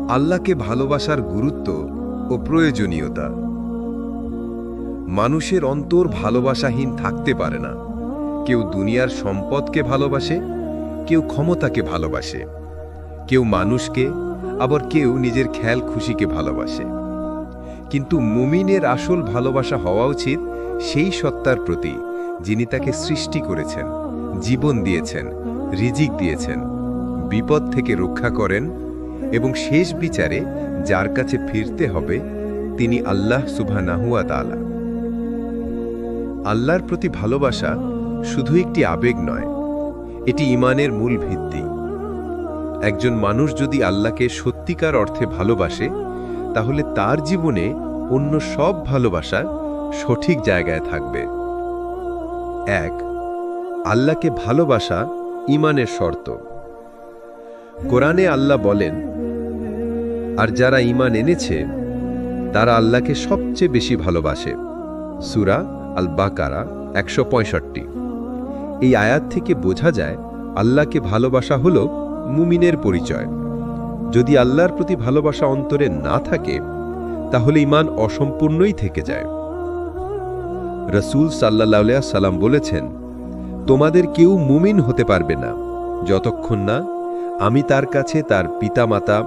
আল্লাহকে ভালোবাসার গুরুত্ব ও প্রয়োজনীয়তা। মানুষের অন্তর ভালোবাসাহীন থাকতে পারে না। কেউ দুনিয়ার সম্পদকে ভালোবাসে, কেউ ক্ষমতাকে ভালোবাসে, কেউ মানুষকে, আবার কেউ নিজের খেয়াল খুশিকে ভালোবাসে। কিন্তু মুমিনের আসল ভালোবাসা হওয়া উচিত সেই সত্তার প্রতি যিনি তাকে সৃষ্টি করেছেন, জীবন দিয়েছেন, রিজিক দিয়েছেন, বিপদ থেকে রক্ষা করেন এবং শেষ বিচারে যার কাছে ফিরতে হবে তিনি আল্লাহ সুবহানাহু ওয়া তাআলা। আল্লাহর প্রতি ভালোবাসা শুধু একটি আবেগ নয়, এটি ঈমানের মূল ভিত্তি। একজন মানুষ যদি আল্লাহকে সত্যিকার অর্থে ভালোবাসে, তাহলে তার জীবনে অন্য সব ভালোবাসা সঠিক জায়গায় থাকবে। 1. আল্লাহকে ভালোবাসা ঈমানের শর্ত। কোরআনে আল্লাহ বলেন, আর যারা ঈমান এনেছে তারা আল্লাহকে সবচেয়ে বেশি ভালোবাসে। সূরা আল বাকারা 165। এই আয়াত থেকে বোঝা যায় আল্লাহকে ভালোবাসা হল মুমিনের পরিচয়। যদি আল্লাহর প্রতি ভালোবাসা অন্তরে না থাকে, তাহলে ঈমান অসম্পূর্ণই থেকে যায়। রাসূল সাল্লাল্লাহু আলাইহি সাল্লাম বলেছেন, তোমাদের কেউ মুমিন হতে পারবে না যতক্ষণ না আমি তার কাছে তার পিতামাতা,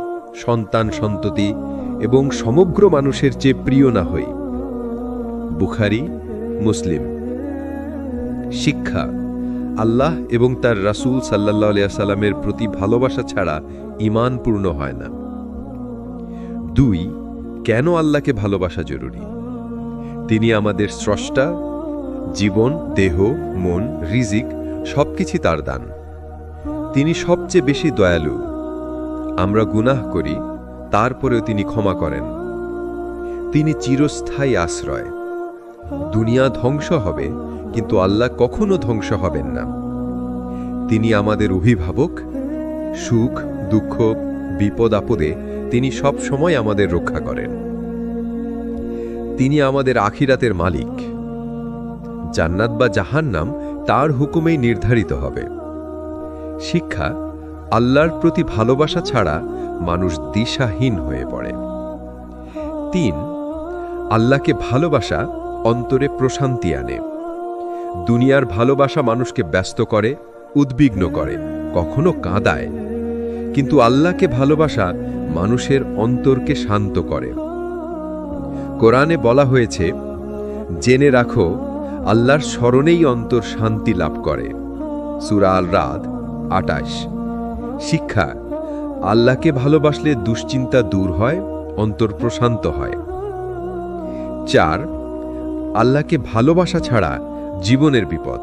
সন্তান সন্ততি এবং সমগ্র মানুষের চেয়ে প্রিয় না হই। বুখারী, মুসলিম। শিক্ষা: আল্লাহ এবং তার রাসূল সাল্লাল্লাহু আলাইহি সাল্লামের প্রতি ভালোবাসা ছাড়া ঈমান পূর্ণ হয় না। 2. কেন আল্লাহকে ভালোবাসা জরুরি? তিনি আমাদের স্রষ্টা, জীবন, দেহ, মন, রিজিক সবকিছু তার দান। তিনি সবচেয়ে বেশি দয়ালু। আমরা গুনাহ করি, তারপরেও তিনি ক্ষমা করেন। তিনি চিরস্থায়ী আশ্রয়। দুনিয়া ধ্বংস হবে, কিন্তু আল্লাহ কখনো ধ্বংস হবেন না। তিনি আমাদের অভিভাবক। সুখ, দুঃখ, বিপদ আপদে তিনি সব সময় আমাদের রক্ষা করেন। তিনি আমাদের আখিরাতের মালিক। জান্নাত বা জাহান্নাম তার হুকুমেই নির্ধারিত হবে। শিক্ষা: আল্লাহর প্রতি ভালোবাসা ছাড়া মানুষ দিশাহীন হয়ে পড়ে। 3. আল্লাহকে ভালোবাসা অন্তরে প্রশান্তি আনে। দুনিয়ার ভালোবাসা মানুষকে ব্যস্ত করে, উদ্বিগ্ন করে, কখনো কাঁদায়। কিন্তু আল্লাহকে ভালোবাসা মানুষের অন্তরকে শান্ত করে। কোরআনে বলা হয়েছে, জেনে রাখো আল্লাহর স্মরণেই অন্তর শান্তি লাভ করে। সূরা আল রাদ 28। শিক্ষা: আল্লাহকে ভালোবাসলে দুশ্চিন্তা দূর হয়, অন্তর প্রশান্ত হয়। 4. আল্লাহকে ভালোবাসা ছাড়া জীবনের বিপদ।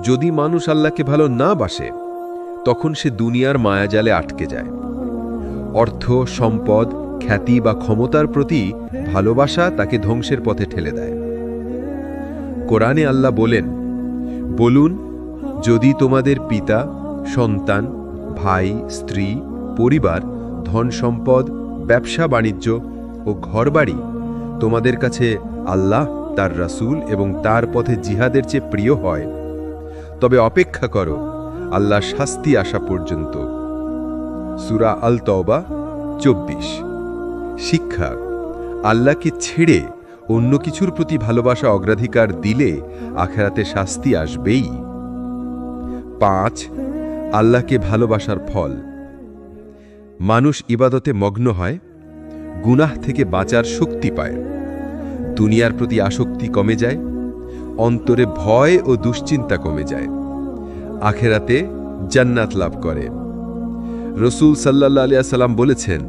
যদি মানুষ আল্লাহকে ভালো না বাসে, তখন সে দুনিয়ার মায়াজালে আটকে যায়। অর্থ, সম্পদ, খ্যাতি বা ক্ষমতার প্রতি ভালোবাসা তাকে ধ্বংসের পথে ঠেলে দেয়। কোরআনে আল্লাহ বলেন, বলুন, যদি তোমাদের পিতা, সন্তান, ভাই, স্ত্রী, পরিবার, ধন সম্পদ, ব্যবসা বাণিজ্য ও ঘরবাড়ি তোমাদের কাছে আল্লাহ, তার রাসূল এবং তার পথে জিহাদের চেয়ে প্রিয় হয়, তবে অপেক্ষা করো আল্লাহর শাস্তি আসা পর্যন্ত। সূরা আল তওবা 24। শিক্ষা: আল্লাহকে ছেড়ে অন্য কিছুর প্রতি ভালোবাসা অগ্রাধিকার দিলে আখিরাতে শাস্তি আসবেই। 5. আল্লাহকে ভালোবাসার ফল। মানুষ ইবাদতে মগ্ন হয়, গুনাহ থেকে বাঁচার শক্তি পায়, দুনিয়ার প্রতি আসক্তি কমে যায়, অন্তরে ভয় ও দুশ্চিন্তা কমে যায়, আখিরাতে জান্নাত লাভ করে। রাসূল সাল্লাল্লাহু আলাইহি সাল্লাম বলেছেন,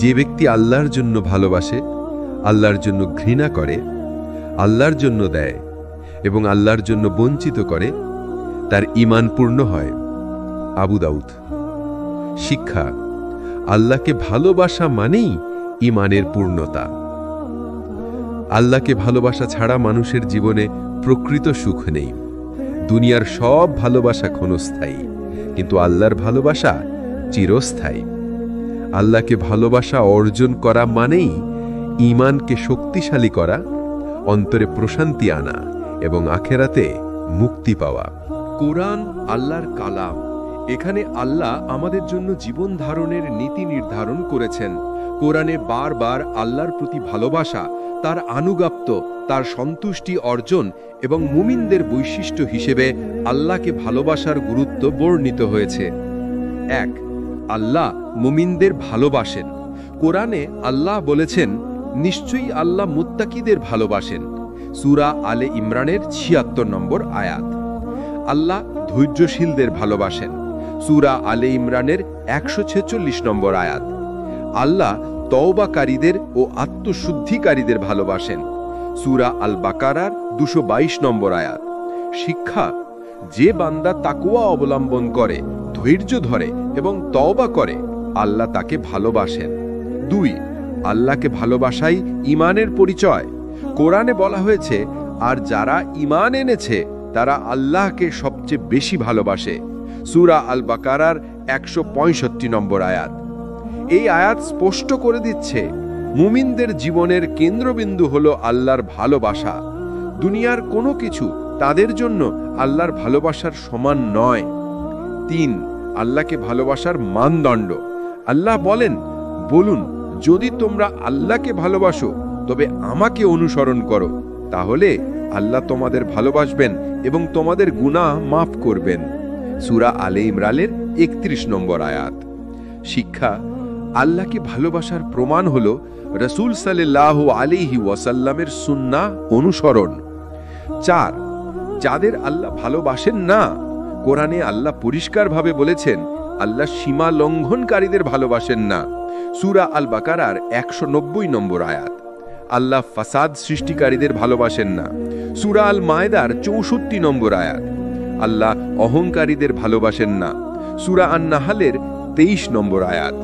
যে ব্যক্তি আল্লাহর জন্য ভালোবাসে, আল্লাহর জন্য ঘৃণা করে, আল্লাহর জন্য দেয় এবং আল্লাহর জন্য বঞ্চিত করে, তার ঈমান পূর্ণ হয়। আবু দাউদ। শিক্ষা: আল্লাহকে ভালোবাসা মানেই ঈমানের পূর্ণতা। আল্লাহকে ভালোবাসা ছাড়া মানুষের জীবনে প্রকৃত সুখ নেই। দুনিয়ার সব ভালোবাসা ক্ষণস্থায়ী, কিন্তু আল্লাহর ভালোবাসা চিরস্থায়ী। আল্লাহকে ভালোবাসা অর্জন করা মানেই ঈমানকে শক্তিশালী করা, অন্তরে প্রশান্তি আনা এবং আখিরাতে মুক্তি পাওয়া। কোরআন আল্লাহর কালাম এখানে আল্লাহ আমাদের জন্য জীবন ধারণের নীতি নির্ধারণ করেছেন। কোরআনে বারবার আল্লাহর প্রতি ভালোবাসা, তার আনুগত্য, তার সন্তুষ্টি অর্জন এবং মুমিনদের বৈশিষ্ট্য হিসেবে আল্লাহকে ভালোবাসার গুরুত্ব বর্ণিত হয়েছে। 1. আল্লাহ মুমিনদের ভালোবাসেন। কোরআনে আল্লাহ বলেছেন, নিশ্চয়ই আল্লাহ মুত্তাকিদের ভালোবাসেন। সূরা আলে ইমরানের ৭৬ নম্বর আয়াত। আল্লাহ ধৈর্যশীলদের ভালোবাসেন। সূরা আলে ইমরানের ১৪৬ নম্বর আয়াত। আল্লাহ তওবাকারীদের ও আত্মশুদ্ধিকারীদের ভালোবাসেন। সূরা আল বাকারার ২২২ নম্বর আয়াত। শিক্ষা: যে বান্দা তাকওয়া অবলম্বন করে, ধৈর্য ধরে এবং তওবা করে, আল্লাহ তাকে ভালোবাসেন। 2. আল্লাহকে ভালোবাসাই ঈমানের পরিচয়। কোরআনে বলা হয়েছে, আর যারা ঈমান এনেছে তারা আল্লাহকে সবচেয়ে বেশি ভালোবাসে। সূরা আল বাকারার ১৬৫ নম্বর আয়াত। এই আয়াত স্পষ্ট করে দিচ্ছে, মুমিনদের জীবনের কেন্দ্রবিন্দু হলো আল্লাহর ভালোবাসা। দুনিয়ার কোনো কিছু তাদের জন্য আল্লাহর ভালোবাসার সমান নয়। 3. আল্লাহকে ভালোবাসার মানদণ্ড। আল্লাহ বলেন, বলুন, যদি তোমরা আল্লাহকে ভালোবাসো তবে আমাকে অনুসরণ করো, তাহলে আল্লাহ তোমাদের ভালোবাসবেন এবং তোমাদের গুনাহ মাফ করবেন। সূরা আলে ইমরানের ৩১ নম্বর আয়াত। শিক্ষা: আল্লাহকে ভালোবাসার প্রমাণ হলো রাসূল সাল্লাল্লাহু আলাইহি ওয়াসাল্লামের সুন্নাহ অনুসরণ। 4. যাদের আল্লাহ ভালোবাসেন না, কোরআনে আল্লাহ পরিষ্কারভাবে বলেছেন, আল্লাহ সীমা লঙ্ঘনকারীদের ভালোবাসেন না। সূরা আল বাকারার ১৯০ নম্বর আয়াত। আল্লাহ ফাসাদ সৃষ্টিকারীদের ভালোবাসেন না। সূরা আল মায়েদার ৬৪ নম্বর আয়াত। আল্লাহ অহংকারীদের ভালোবাসেন না। সূরা আন নাহলের ২৩ নম্বর আয়াত।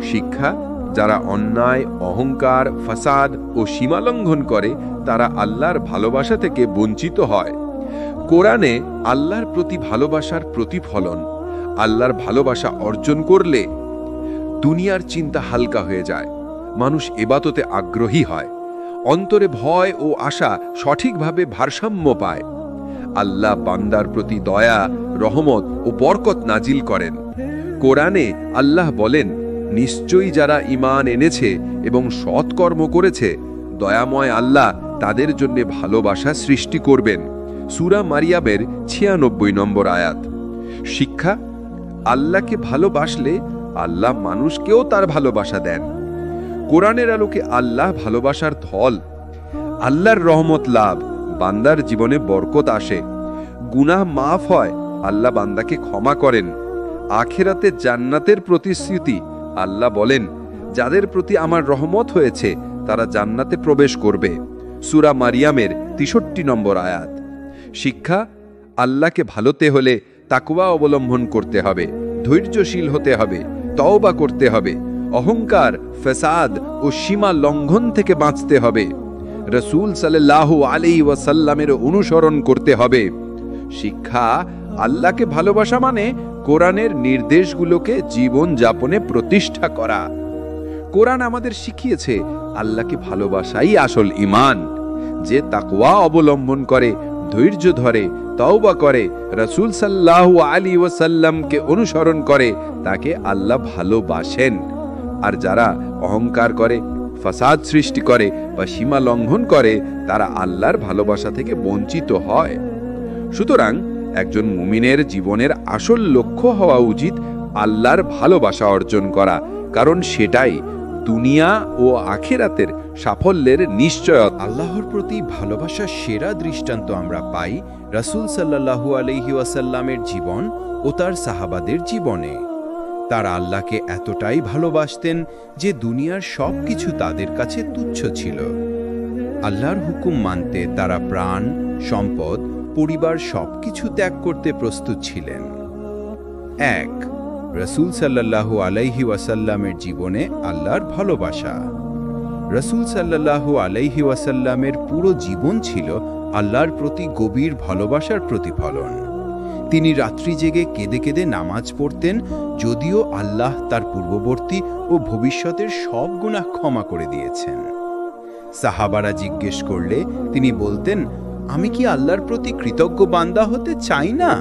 শিক্ষা: যারা অন্যায়, অহংকার, ফাসাদ ও সীমালঙ্ঘন করে তারা আল্লাহর ভালোবাসা থেকে বঞ্চিত হয়। কোরআনে আল্লাহর প্রতি ভালোবাসার প্রতিফলন: আল্লাহর ভালোবাসা অর্জন করলে দুনিয়ার চিন্তা হালকা হয়ে যায়, মানুষ ইবাদতে আগ্রহী হয়, অন্তরে ভয় ও আশা সঠিকভাবে ভারসাম্য পায়। আল্লাহ বান্দার প্রতি দয়া, রহমত ও বরকত নাজিল করেন। কোরআনে আল্লাহ বলেন, নিশ্চয়ই যারা ঈমান এনেছে এবং সৎকর্ম করেছে, দয়াময় আল্লাহ তাদের জন্য ভালোবাসা সৃষ্টি করবেন। সূরা মারিয়ামের ৯৬ নম্বর আয়াত। শিক্ষা: আল্লাহকে ভালোবাসলে আল্লাহ মানুষকেও তার ভালোবাসা দেন। কোরআনের আলোকে আল্লাহ ভালোবাসার ধল। আল্লাহর রহমত লাভ, বান্দার জীবনে বরকত আসে, গুনাহ মাফ হয়, আল্লাহ বান্দাকে ক্ষমা করেন। আখিরাতে জান্নাতের প্রতিশ্রুতি। আল্লাহ বলেন, যাদের প্রতি আমার রহমত হয়েছে তারা জান্নাতে প্রবেশ করবে। সূরা মারিয়ামের ৬৩ নম্বর আয়াত। শিক্ষা: আল্লাহকে ভালোতে হলে তাকওয়া অবলম্বন করতে হবে, ধৈর্যশীল হতে হবে, তওবা করতে হবে, অহংকার, ফাসাদ ও সীমা লঙ্ঘন থেকে বাঁচতে হবে, রাসূল সাল্লাল্লাহু আলাইহি ওয়াসাল্লামের অনুসরণ করতে হবে। শিক্ষা: আল্লাহকে ভালোবাসা মানে কোরআনের নির্দেশগুলোকে জীবন যাপনে প্রতিষ্ঠা করা। কোরআন আমাদের শিখিয়েছে আল্লাহকে ভালোবাসাই আসল ঈমান। যে তাকওয়া অবলম্বন করে, ধৈর্য ধরে, তওবা করে, রাসূল সাল্লাল্লাহু আলাইহি ওয়াসাল্লামকে অনুসরণ করে, তাকে আল্লাহ ভালোবাসেন। আর যারা অহংকার করে, ফাসাদ সৃষ্টি করে বা সীমা লঙ্ঘন করে, তারা আল্লাহর ভালোবাসা থেকে বঞ্চিত হয়। সুতরাং একজন মুমিনের জীবনের আসল লক্ষ্য হওয়া উচিত আল্লাহর ভালোবাসা অর্জন করা, কারণ সেটাই দুনিয়া ও আখিরাতের সাফল্যের নিশ্চয়তা। আল্লাহর প্রতি ভালোবাসার সেরা দৃষ্টান্ত আমরা পাই রাসূল সাল্লাল্লাহু আলাইহি ওয়াসাল্লামের জীবন ও তার সাহাবাদের জীবনে। তারা আল্লাহকে এতটাই ভালোবাসতেন যে দুনিয়ার সবকিছু তাদের কাছে তুচ্ছ ছিল। আল্লাহর হুকুম মানতে তারা প্রাণ, সম্পদ, পরিবার সবকিছু ত্যাগ করতে প্রস্তুত ছিলেন। 1. রাসূল সাল্লাল্লাহু আলাইহি ওয়াসাল্লামের জীবনে আল্লাহর ভালোবাসা। রাসূল সাল্লাল্লাহু আলাইহি ওয়াসাল্লামের পুরো জীবন ছিল আল্লাহর প্রতি গভীর ভালোবাসার প্রতিফলন। তিনি রাত্রি জেগে কেঁদে কেঁদে নামাজ পড়তেন, যদিও আল্লাহ তার পূর্ববর্তী ও ভবিষ্যতের সব গুনাহ ক্ষমা করে দিয়েছেন। সাহাবারা জিজ্ঞেস করলে তিনি বলতেন, আমি কি আল্লাহর প্রতি কৃতজ্ঞ বান্দা হতে চাই না?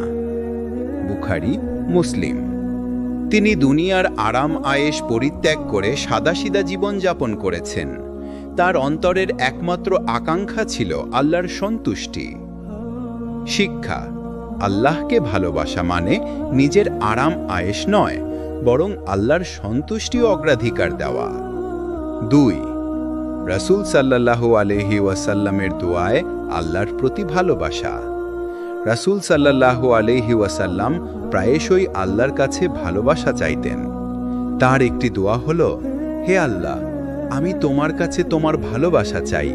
বুখারী, মুসলিম। তিনি দুনিয়ার আরাম আয়েশ পরিত্যাগ করে সাদাসিধা জীবন যাপন করেছেন। তার অন্তরের একমাত্র আকাঙ্ক্ষা ছিল আল্লাহর সন্তুষ্টি। শিক্ষা: আল্লাহকে ভালোবাসা মানে নিজের আরাম আয়েশ নয়, বরং আল্লাহর সন্তুষ্টি ও অগ্রাধিকার দেওয়া। 2. রাসূল সাল্লাল্লাহু আলাইহি ওয়াসাল্লামের দোয়ায় আল্লাহর প্রতি ভালোবাসা। রাসূল সাল্লাল্লাহু আলাইহি ওয়াসাল্লাম প্রায়শই আল্লাহর কাছে ভালোবাসা চাইতেন। তার একটি দোয়া হলো, হে আল্লাহ, আমি তোমার কাছে তোমার ভালোবাসা চাই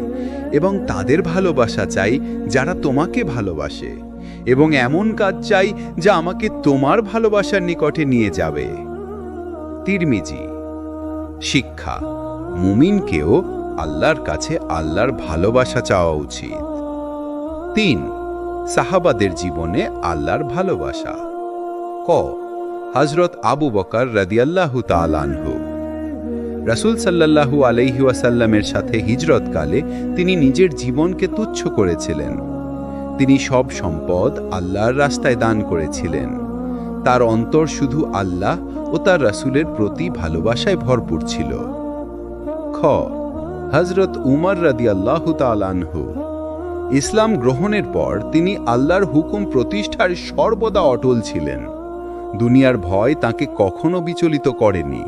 এবং তাদের ভালোবাসা চাই যারা তোমাকে ভালোবাসে, এবং এমন কাজ চাই যা আমাকে তোমার ভালোবাসার নিকটে নিয়ে যাবে। তিরমিজি। শিক্ষা: মুমিনকেও আল্লাহর কাছে আল্লাহর ভালোবাসা চাওয়া উচিত। 3. সাহাবাদের জীবনে আল্লাহর ভালোবাসা। ক. হযরত আবু বকর রাদিয়াল্লাহু তাআলা আনহু। রাসূল সাল্লাল্লাহু আলাইহি ওয়াসাল্লামের সাথে হিজরতকালে তিনি নিজের জীবনকে তুচ্ছ করেছিলেন। তিনি সব সম্পদ আল্লাহর রাস্তায় দান করেছিলেন। তার অন্তর শুধু আল্লাহ ও তার রাসূলের প্রতি ভালোবাসায় ভরপুর ছিল। খ. হযরত উমর রাদিয়াল্লাহু তাআলা আনহু। ইসলাম গ্রহণের পর তিনি আল্লাহর হুকুম প্রতিষ্ঠার সর্বদা অটল ছিলেন। দুনিয়ার ভয় তাকে কখনো বিচলিত করেনি।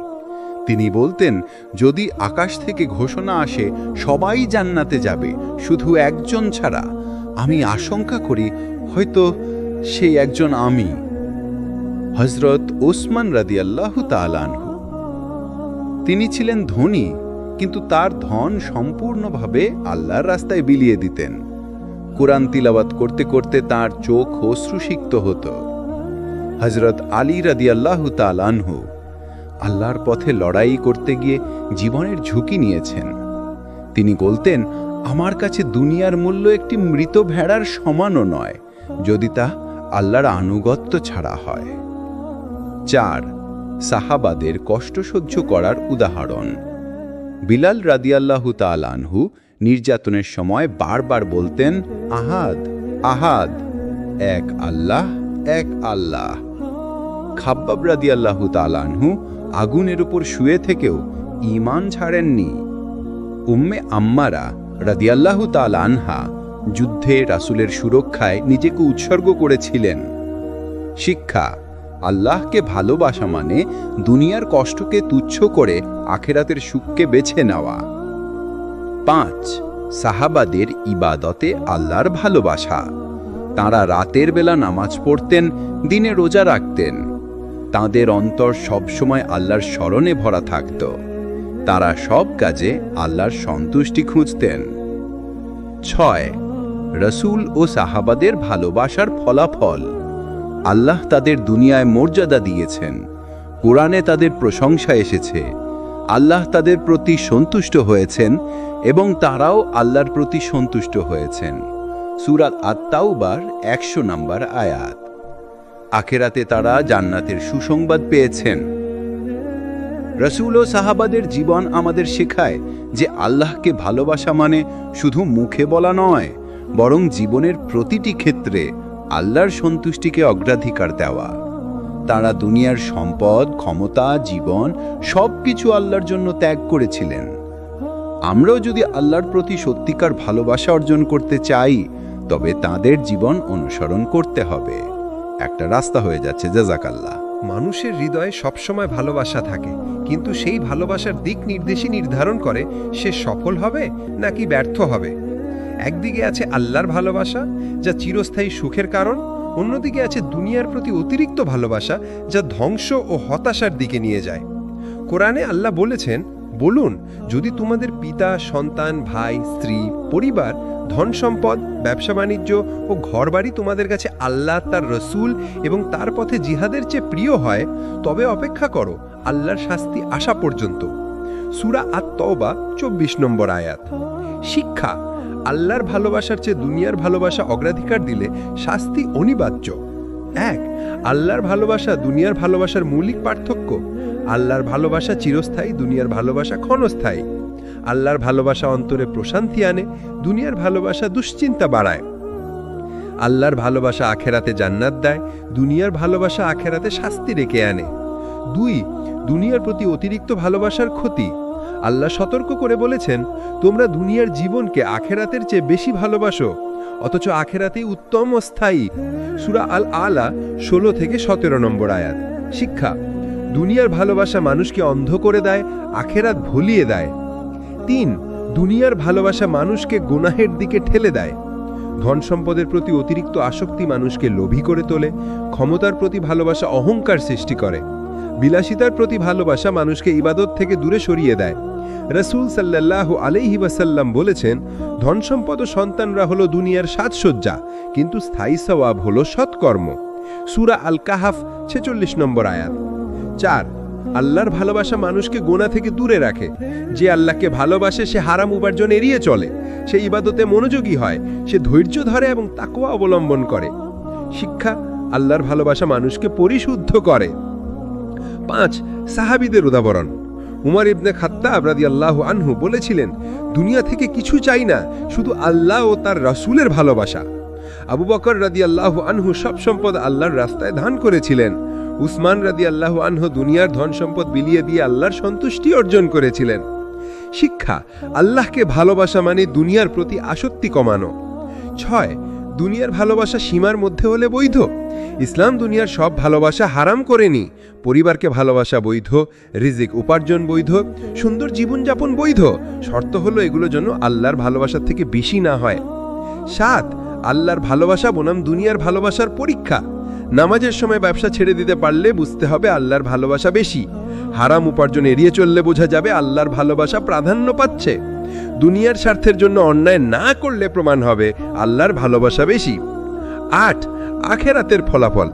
তিনি বলতেন, যদি আকাশ থেকে ঘোষণা আসে সবাই জান্নাতে যাবে, শুধু একজন ছাড়া, আমি আশঙ্কা করি হয়তো সেই একজন আমি। হযরত ওসমান রাদিয়াল্লাহু তাআলা আনহু। তিনি ছিলেন ধনী, কিন্তু তার ধন সম্পূর্ণভাবে আল্লাহর রাস্তায় বিলিয়ে দিতেন। কুরআন তিলাওয়াত করতে করতে তার চোখ অশ্রুসিক্ত হতো। হযরত আলী রাদিয়াল্লাহু তাআলা আনহু আল্লাহর পথে লড়াই করতে গিয়ে জীবনের ঝুঁকি নিয়েছেন। তিনি বলতেন, আমার কাছে দুনিয়ার মূল্য একটি মৃত ভেড়ার সমানও নয়, যদি তা আল্লাহর আনুগত্য ছাড়া হয়। 4. সাহাবাদের কষ্ট সহ্য করার উদাহরণ। বিলাল রাদিয়াল্লাহু তাআলা আনহু নির্যাতনের সময় বারবার বলতেন, আহাদ আহাদ, এক আল্লাহ এক আল্লাহ। খাব্বাব রাদিয়াল্লাহু তাআলা আনহু আগুনের উপর শুয়ে থেকেও ঈমান ছাড়েননি। উম্মে আম্মারা রাদিয়াল্লাহু তাআলা আনহা যুদ্ধে রাসূলের সুরক্ষায় নিজেকে উৎসর্গ করেছিলেন। শিক্ষা: আল্লাহকে ভালোবাসা মানে দুনিয়ার কষ্টকে তুচ্ছ করে আখিরাতের সুখকে বেছে নেওয়া। 5. সাহাবাদের ইবাদতে আল্লাহর ভালোবাসা। তাঁরা রাতের বেলা নামাজ পড়তেন, দিনে রোজা রাখতেন। তাঁদের অন্তর সবসময় আল্লাহর স্মরণে ভরা থাকত। তাঁরা সব কাজে আল্লাহর সন্তুষ্টি খুঁজতেন। 6. রাসূল ও সাহাবাদের ভালোবাসার ফলাফল। আল্লাহ তাদের দুনিয়ায় মর্যাদা দিয়েছেন। কোরআনে তাদের প্রশংসা এসেছে। আল্লাহ তাদের প্রতি সন্তুষ্ট হয়েছেন এবং তারাও আল্লাহর প্রতি সন্তুষ্ট হয়েছেন। সূরা আত-তাওবার 100 নম্বর আয়াত। আখিরাতে তারা জান্নাতের সুসংবাদ পেয়েছেন। রাসূল ও সাহাবাদের জীবন আমাদের শেখায় যে আল্লাহকে ভালোবাসা মানে শুধু মুখে বলা নয়, বরং জীবনের প্রতিটি ক্ষেত্রে আল্লাহর সন্তুষ্টিকে অগ্রাধিকার দেওয়া। তারা দুনিয়ার সম্পদ, ক্ষমতা, জীবন সবকিছু আল্লাহর জন্য ত্যাগ করেছিলেন। আমরাও যদি আল্লাহর প্রতি সত্যিকার ভালোবাসা অর্জন করতে চাই, তবে তাদের জীবন অনুসরণ করতে হবে। একটা রাস্তা হয়ে যাচ্ছে। জাযাকাল্লাহ। মানুষের হৃদয়ে সবসময় ভালোবাসা থাকে, কিন্তু সেই ভালোবাসার দিক নির্দেশই নির্ধারণ করে সে সফল হবে নাকি ব্যর্থ হবে। একদিকে আছে আল্লাহর ভালোবাসা, যা চিরস্থায়ী সুখের কারণ। অন্যদিকে আছে দুনিয়ার প্রতি অতিরিক্ত ভালোবাসা, যা ধ্বংস ও হতাশার দিকে নিয়ে যায়। কোরআনে আল্লাহ বলেছেন, বলুন, যদি তোমাদের পিতা, সন্তান, ভাই, স্ত্রী, পরিবার, ধন সম্পদ, ব্যবসা বাণিজ্য ও ঘরবাড়ি তোমাদের কাছে আল্লাহ, তার রসুল এবং তার পথে জিহাদের চেয়ে প্রিয় হয়, তবে অপেক্ষা করো আল্লাহর শাস্তি আসা পর্যন্ত। সূরা আত-তাওবা 24 নম্বর আয়াত। শিক্ষা: আল্লাহর ভালোবাসার চেয়ে দুনিয়ার ভালোবাসা অগ্রাধিকার দিলে শাস্তি অনিবার্য। 1. আল্লাহর ভালোবাসা দুনিয়ার ভালোবাসার মৌলিক পার্থক্য। আল্লাহর ভালোবাসা চিরস্থায়ী, দুনিয়ার ভালোবাসা ক্ষণস্থায়ী। আল্লাহর ভালোবাসা অন্তরে প্রশান্তি আনে, দুনিয়ার ভালোবাসা দুশ্চিন্তা বাড়ায়। আল্লাহর ভালোবাসা আখেরাতে জান্নাত দেয়, দুনিয়ার ভালোবাসা আখেরাতে শাস্তি রেখে আনে। 2, দুনিয়ার প্রতি অতিরিক্ত ভালোবাসার ক্ষতি। আল্লাহ সতর্ক করে বলেছেন, তোমরা দুনিয়ার জীবনকে আখেরাতের চেয়ে বেশি ভালোবাসো, অথচ আখেরাতেই উত্তম ও স্থায়ী। সূরা আল আলা 16 থেকে 17 নম্বর আয়াত। শিক্ষা, দুনিয়ার ভালোবাসা মানুষকে অন্ধ করে দেয়, আখেরাত ভুলিয়ে দেয়। 3, দুনিয়ার ভালোবাসা মানুষকে গুনাহের দিকে ঠেলে দেয়। ধন সম্পদের প্রতি অতিরিক্ত আসক্তি মানুষকে লোভী করে তোলে, ক্ষমতার প্রতি ভালোবাসা অহংকার সৃষ্টি করে, বিলাসিতার প্রতি ভালোবাসা মানুষকে ইবাদত থেকে দূরে সরিয়ে দেয়। রাসূল সাল্লাল্লাহু আলাইহি ওয়াসাল্লাম বলেছেন, ধন সম্পদ ও সন্তানরা হলো দুনিয়ার সাজসজ্জা, কিন্তু স্থায়ী সওয়াব হলো সৎকর্ম। সূরা আল কাহাফ 46 নম্বর আয়াত। 4, আল্লাহর ভালোবাসা মানুষকে গুনাহ থেকে দূরে রাখে। যে আল্লাহকে ভালোবাসে সে হারাম উপার্জন এড়িয়ে চলে, সে ইবাদতে মনোযোগী হয়, সে ধৈর্য ধরে এবং তাকওয়া অবলম্বন করে। শিক্ষা, আল্লাহর ভালোবাসা মানুষকে পরিশুদ্ধ করে। 5, সাহাবীদের উদাহরণ। উমর ইবনে খাত্তাব রাদিয়াল্লাহু আনহু বলেছিলেন, দুনিয়া থেকে কিছু চাই না, শুধু আল্লাহ ও তার রাসূলের ভালোবাসা। আবু বকর রাদিয়াল্লাহু আনহু সব সম্পদ আল্লাহর রাস্তায় দান করেছিলেন। উসমান রাদিয়াল্লাহু আনহু দুনিয়ার ধন সম্পদ বিলিয়ে দিয়ে আল্লাহর সন্তুষ্টি অর্জন করেছিলেন। শিক্ষা, আল্লাহকে ভালোবাসা মানে দুনিয়ার প্রতি আসক্তি কমানো। 6, দুনিয়ার ভালোবাসা সীমার মধ্যে হলে বৈধ। ইসলাম দুনিয়ার সব ভালোবাসা হারাম করেনি। পরিবারকে ভালোবাসা বৈধ, রিজিক উপার্জন বৈধ, সুন্দর জীবনযাপন বৈধ, শর্ত হলো এগুলো যেন আল্লাহর ভালোবাসার থেকে বেশি না হয়। 7, আল্লাহর ভালোবাসা বনাম দুনিয়ার ভালোবাসার পরীক্ষা। নামাজের সময় ব্যবসা ছেড়ে দিতে পারলে বুঝতে হবে আল্লাহর ভালোবাসা বেশি। হারাম উপার্জন এড়িয়ে চললে বোঝা যাবে আল্লাহর ভালোবাসা প্রাধান্য পাচ্ছে। দুনিয়ার স্বার্থের জন্য অন্যায় না করলে প্রমাণ হবে আল্লাহর ভালোবাসা বেশি। 8, আখেরাতের ফলাফল।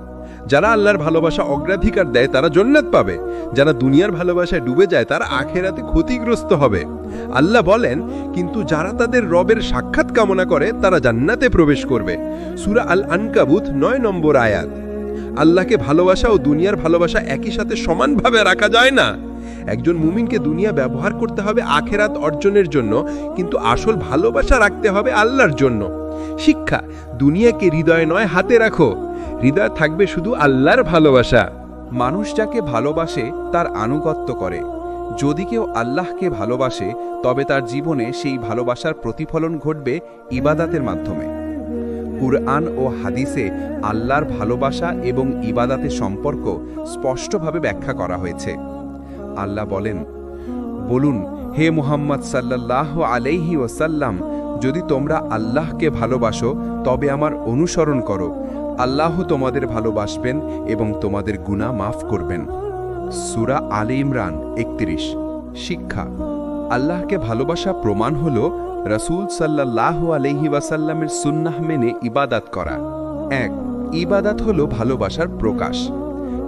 যারা আল্লাহর ভালোবাসা অগ্রাধিকার দেয় তারা জান্নাত পাবে, যারা দুনিয়ার ভালোবাসায় ডুবে যায় তারা আখেরাতে ক্ষতিগ্রস্ত হবে। আল্লাহ বলেন, কিন্তু যারা তাদের রবের সাক্ষাৎ কামনা করে তারা জান্নাতে প্রবেশ করবে। সূরা আল আনকাবুত 9 নম্বর আয়াত। আল্লাহকে ভালোবাসা ও দুনিয়ার ভালোবাসা একই সাথে সমানভাবে রাখা যায় না। একজন মুমিনকে দুনিয়া ব্যবহার করতে হবে আখেরাত অর্জনের জন্য, কিন্তু আসল ভালোবাসা রাখতে হবে আল্লাহর জন্য। শিক্ষা, দুনিয়াকে হৃদয়ে নয় হাতে রাখো, হৃদয় থাকবে শুধু আল্লাহর ভালোবাসা। মানুষ যাকে ভালোবাসে তার আনুগত্য করে। যদি কেউ আল্লাহকে ভালোবাসে তবে তার জীবনে সেই ভালোবাসার প্রতিফলন ঘটবে ইবাদাতের মাধ্যমে। কুরআন ও হাদিসে আল্লাহর ভালোবাসা এবং ইবাদাতের সম্পর্ক স্পষ্টভাবে ব্যাখ্যা করা হয়েছে। আল্লাহ বলেন, বলুন, হে মুহাম্মদ সাল্লাল্লাহু আলাইহি ওয়াসাল্লাম, যদি তোমরা আল্লাহকে ভালোবাসো তবে আমার অনুসরণ করো, আল্লাহ তোমাদের ভালোবাসবেন এবং তোমাদের গুনাহ মাফ করবেন। সূরা আলে ইমরান 31। শিক্ষা, আল্লাহকে ভালোবাসা প্রমাণ হল রাসূল সাল্লাল্লাহু আলাইহি ওয়াসাল্লামের সুন্নাহ মেনে ইবাদত করা। 1, ইবাদত হল ভালোবাসার প্রকাশ।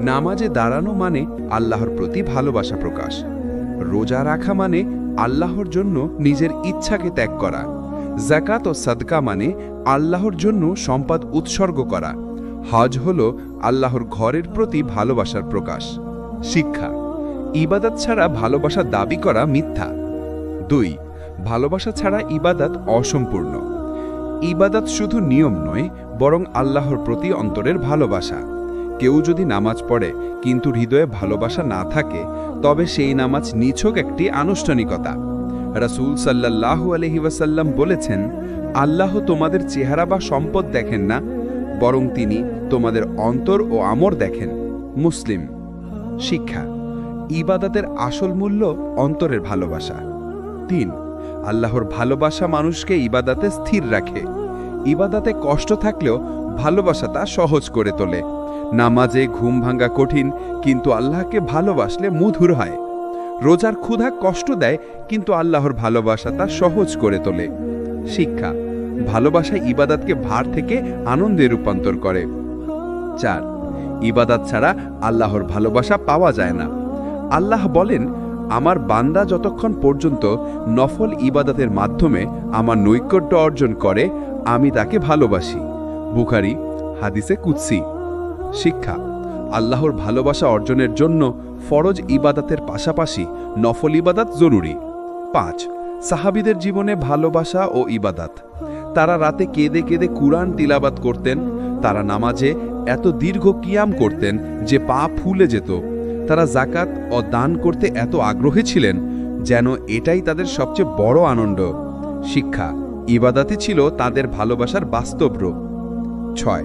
নামাজে দাঁড়ানো মানে আল্লাহর প্রতি ভালোবাসা প্রকাশ। রোজা রাখা মানে আল্লাহর জন্য নিজের ইচ্ছাকে ত্যাগ করা। যাকাত ও সাদকা মানে আল্লাহর জন্য সম্পদ উৎসর্গ করা। হজ হল আল্লাহর ঘরের প্রতি ভালোবাসার প্রকাশ। শিক্ষা, ইবাদত ছাড়া ভালোবাসা দাবি করা মিথ্যা। 2, ভালোবাসা ছাড়া ইবাদত অসম্পূর্ণ। ইবাদত শুধু নিয়ম নয়, বরং আল্লাহর প্রতি অন্তরের ভালোবাসা। কেউ যদি নামাজ পড়ে কিন্তু হৃদয়ে ভালোবাসা না থাকে তবে সেই নামাজ নিছক একটি আনুষ্ঠানিকতা। রাসূল সাল্লাল্লাহু আলাইহি ওয়াসাল্লাম বলেছেন, আল্লাহ তোমাদের চেহারা বা সম্পদ দেখেন না, বরং তিনি তোমাদের অন্তর ও আমর দেখেন। মুসলিম। শিক্ষা, ইবাদতের আসল মূল্য অন্তরের ভালোবাসা। 3, আল্লাহর ভালোবাসা মানুষকে ইবাদতে স্থির রাখে। ইবাদতে কষ্ট থাকলেও ভালোবাসা তা সহজ করে তোলে। নামাজে ঘুম ভাঙা কঠিন, কিন্তু আল্লাহকে ভালোবাসলে মধুর হয়। রোজার ক্ষুধা কষ্ট দেয়, কিন্তু আল্লাহর ভালোবাসা তা সহজ করে তোলে। শিক্ষা, ভালোবাসা ইবাদতকে ভার থেকে আনন্দে রূপান্তর করে। 4, ইবাদত ছাড়া আল্লাহর ভালোবাসা পাওয়া যায় না। আল্লাহ বলেন, আমার বান্দা যতক্ষণ পর্যন্ত নফল ইবাদতের মাধ্যমে আমার নৈকট্য অর্জন করে আমি তাকে ভালোবাসি। বুখারী, হাদিসে কুদসি। শিক্ষা, আল্লাহর ভালোবাসা অর্জনের জন্য ফরজ ইবাদতের পাশাপাশি নফল ইবাদত জরুরি। 5, সাহাবীদের জীবনে ভালোবাসা ও ইবাদত। তারা রাতে কেঁদে কেঁদে কুরআন তিলাবাত করতেন। তারা নামাজে এত দীর্ঘ কিয়াম করতেন যে পা ফুলে যেত। তারা জাকাত ও দান করতে এত আগ্রহী ছিলেন যেন এটাই তাদের সবচেয়ে বড় আনন্দ। শিক্ষা, ইবাদাতে ছিল তাদের ভালোবাসার বাস্তব রূপ। 6.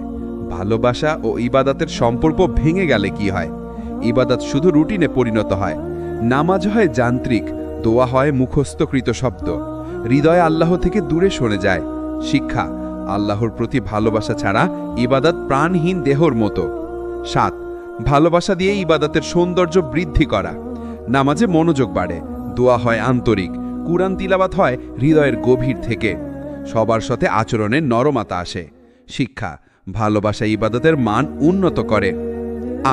ভালোবাসা ও ইবাদাতের সম্পর্ক ভেঙে গেলে কি হয়? ইবাদাত শুধু রুটিনে পরিণত হয়। নামাজ হয় যান্ত্রিক, দোয়া হয় মুখস্থকৃত শব্দ, হৃদয় আল্লাহ থেকে দূরে সরে যায়। শিক্ষা, আল্লাহর প্রতি ভালোবাসা ছাড়া ইবাদত প্রাণহীন দেহর মতো। 7. ভালোবাসা দিয়ে ইবাদতের সৌন্দর্য বৃদ্ধি করা। নামাজে মনোযোগ বাড়ে, দোয়া হয় আন্তরিক, কুরআন তিলাওয়াত হয় হৃদয়ের গভীর থেকে, সবার সাথে আচরণের নরমতা আসে। শিক্ষা, ভালোবাসা ইবাদতের মান উন্নত করে।